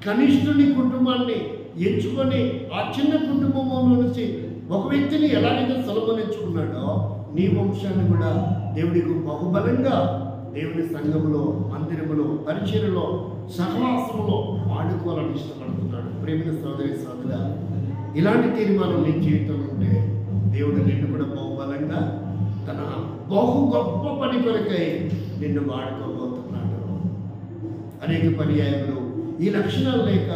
కనిష్ఠుని కుటుంబాన్ని ఎంచుకొని ఆ చిన్న కుటుంబంలో నుంచి ఒక వ్యక్తిని ఎలాగైతే సొలొమోను ఎంచుకున్నాడో, నీ వంశాన్ని కూడా దేవుడికి బహుబలంగా దేవుని సంఘములో, మందిరములో, పరిచర్యలో, సహవాసములో వాడుకోవాలని ఇష్టపడుతున్నాడు. ప్రేమిన సోదరి సోదర, ఇలాంటి తీర్మానం నీ జీవితంలో ఉంటే దేవుడు నిన్ను కూడా బహుబలంగా తన బహు గొప్ప పని కొరకై నిన్ను వాడుకోబోతున్నాడు. అనేక పర్యాయములు ఈ లక్షణాలు లేక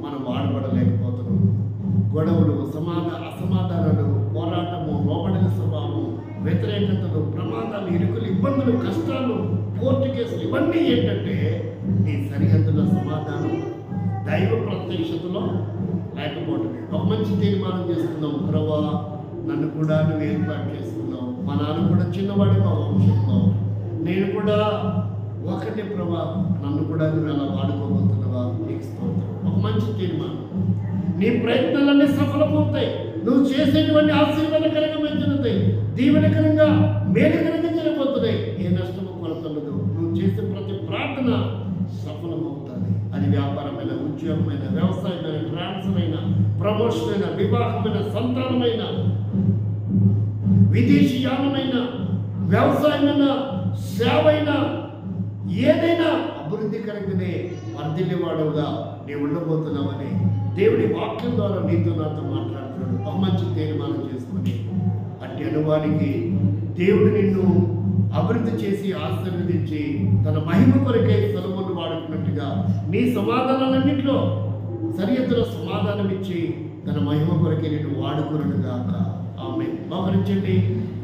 మనం వాడబడలేకపోతున్నాం. గొడవలు, అసమాధానాలు, పోరాటము, లోబడిన స్వభావం, వ్యతిరేకతలు, ప్రమాదాలు, ఇరుకులు, ఇబ్బందులు, కష్టాలు, కోర్టు కేసులు, ఇవన్నీ ఏంటంటే నీ సరిహద్దుల సమాధానం దైవ ప్రత్యక్షతలో లేకపోవటమే. ఒక మంచి తీర్మానం చేసుకున్నాం, ప్రభువా నన్ను కూడా నువ్వు ఏర్పాటు చేసుకున్నావు, మా నాన్న కూడా చిన్నవాడి మా వంశంలో, నేను కూడా ఒకటే ప్రభా, నన్ను కూడా నువ్వు అలా వాడుకోబోతున్నావా, నీకు స్తోత్రం. ఒక మంచి తీర్మానం. నీ ప్రయత్నాలన్నీ సఫలమవుతాయి. నువ్వు చేసేటువంటి ఆశీర్వాదకరంగా జరుగుతాయి, దీవెనకరంగా, మేలుకరంగా జరగబోతున్నాయి. ఏ నష్టము కొరతలదు. నువ్వు చేసే ప్రతి ప్రార్థన సఫలమవుతుంది. అది వ్యాపారమైన, ఉద్యోగమైన, వ్యవసాయమైన, ట్రాన్స్ఫర్ అయిన, ప్రమోషన్ అయిన, వివాహమైన, సంతానమైన, విదేశీయానమైన, వ్యవసాయమైన, సేవైన, ఏదైనా అభివృద్ధికరంగానే వర్ధిల్లేవాడుగా నీవు ఉండబోతున్నావని దేవుడి వాక్యం ద్వారా నీతో నాతో మాట్లాడుతున్నాడు. ఒక మంచి తీర్మానం చేసుకుని అట్టి అనువానికి దేవుడు నిన్ను అభివృద్ధి చేసి ఆశీర్వదించి తన మహిమ కొరకై సొలొమోను వాడుకున్నట్టుగా నీ సమాధానాలన్నింటిలో సరిహద్దులో సమాధానం ఇచ్చి తన మహిమ కొరకై నిన్ను వాడుకున్నట్టుగాక. ఆమె మోకరించండి,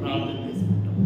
ప్రార్థన చేసుకుంటాం.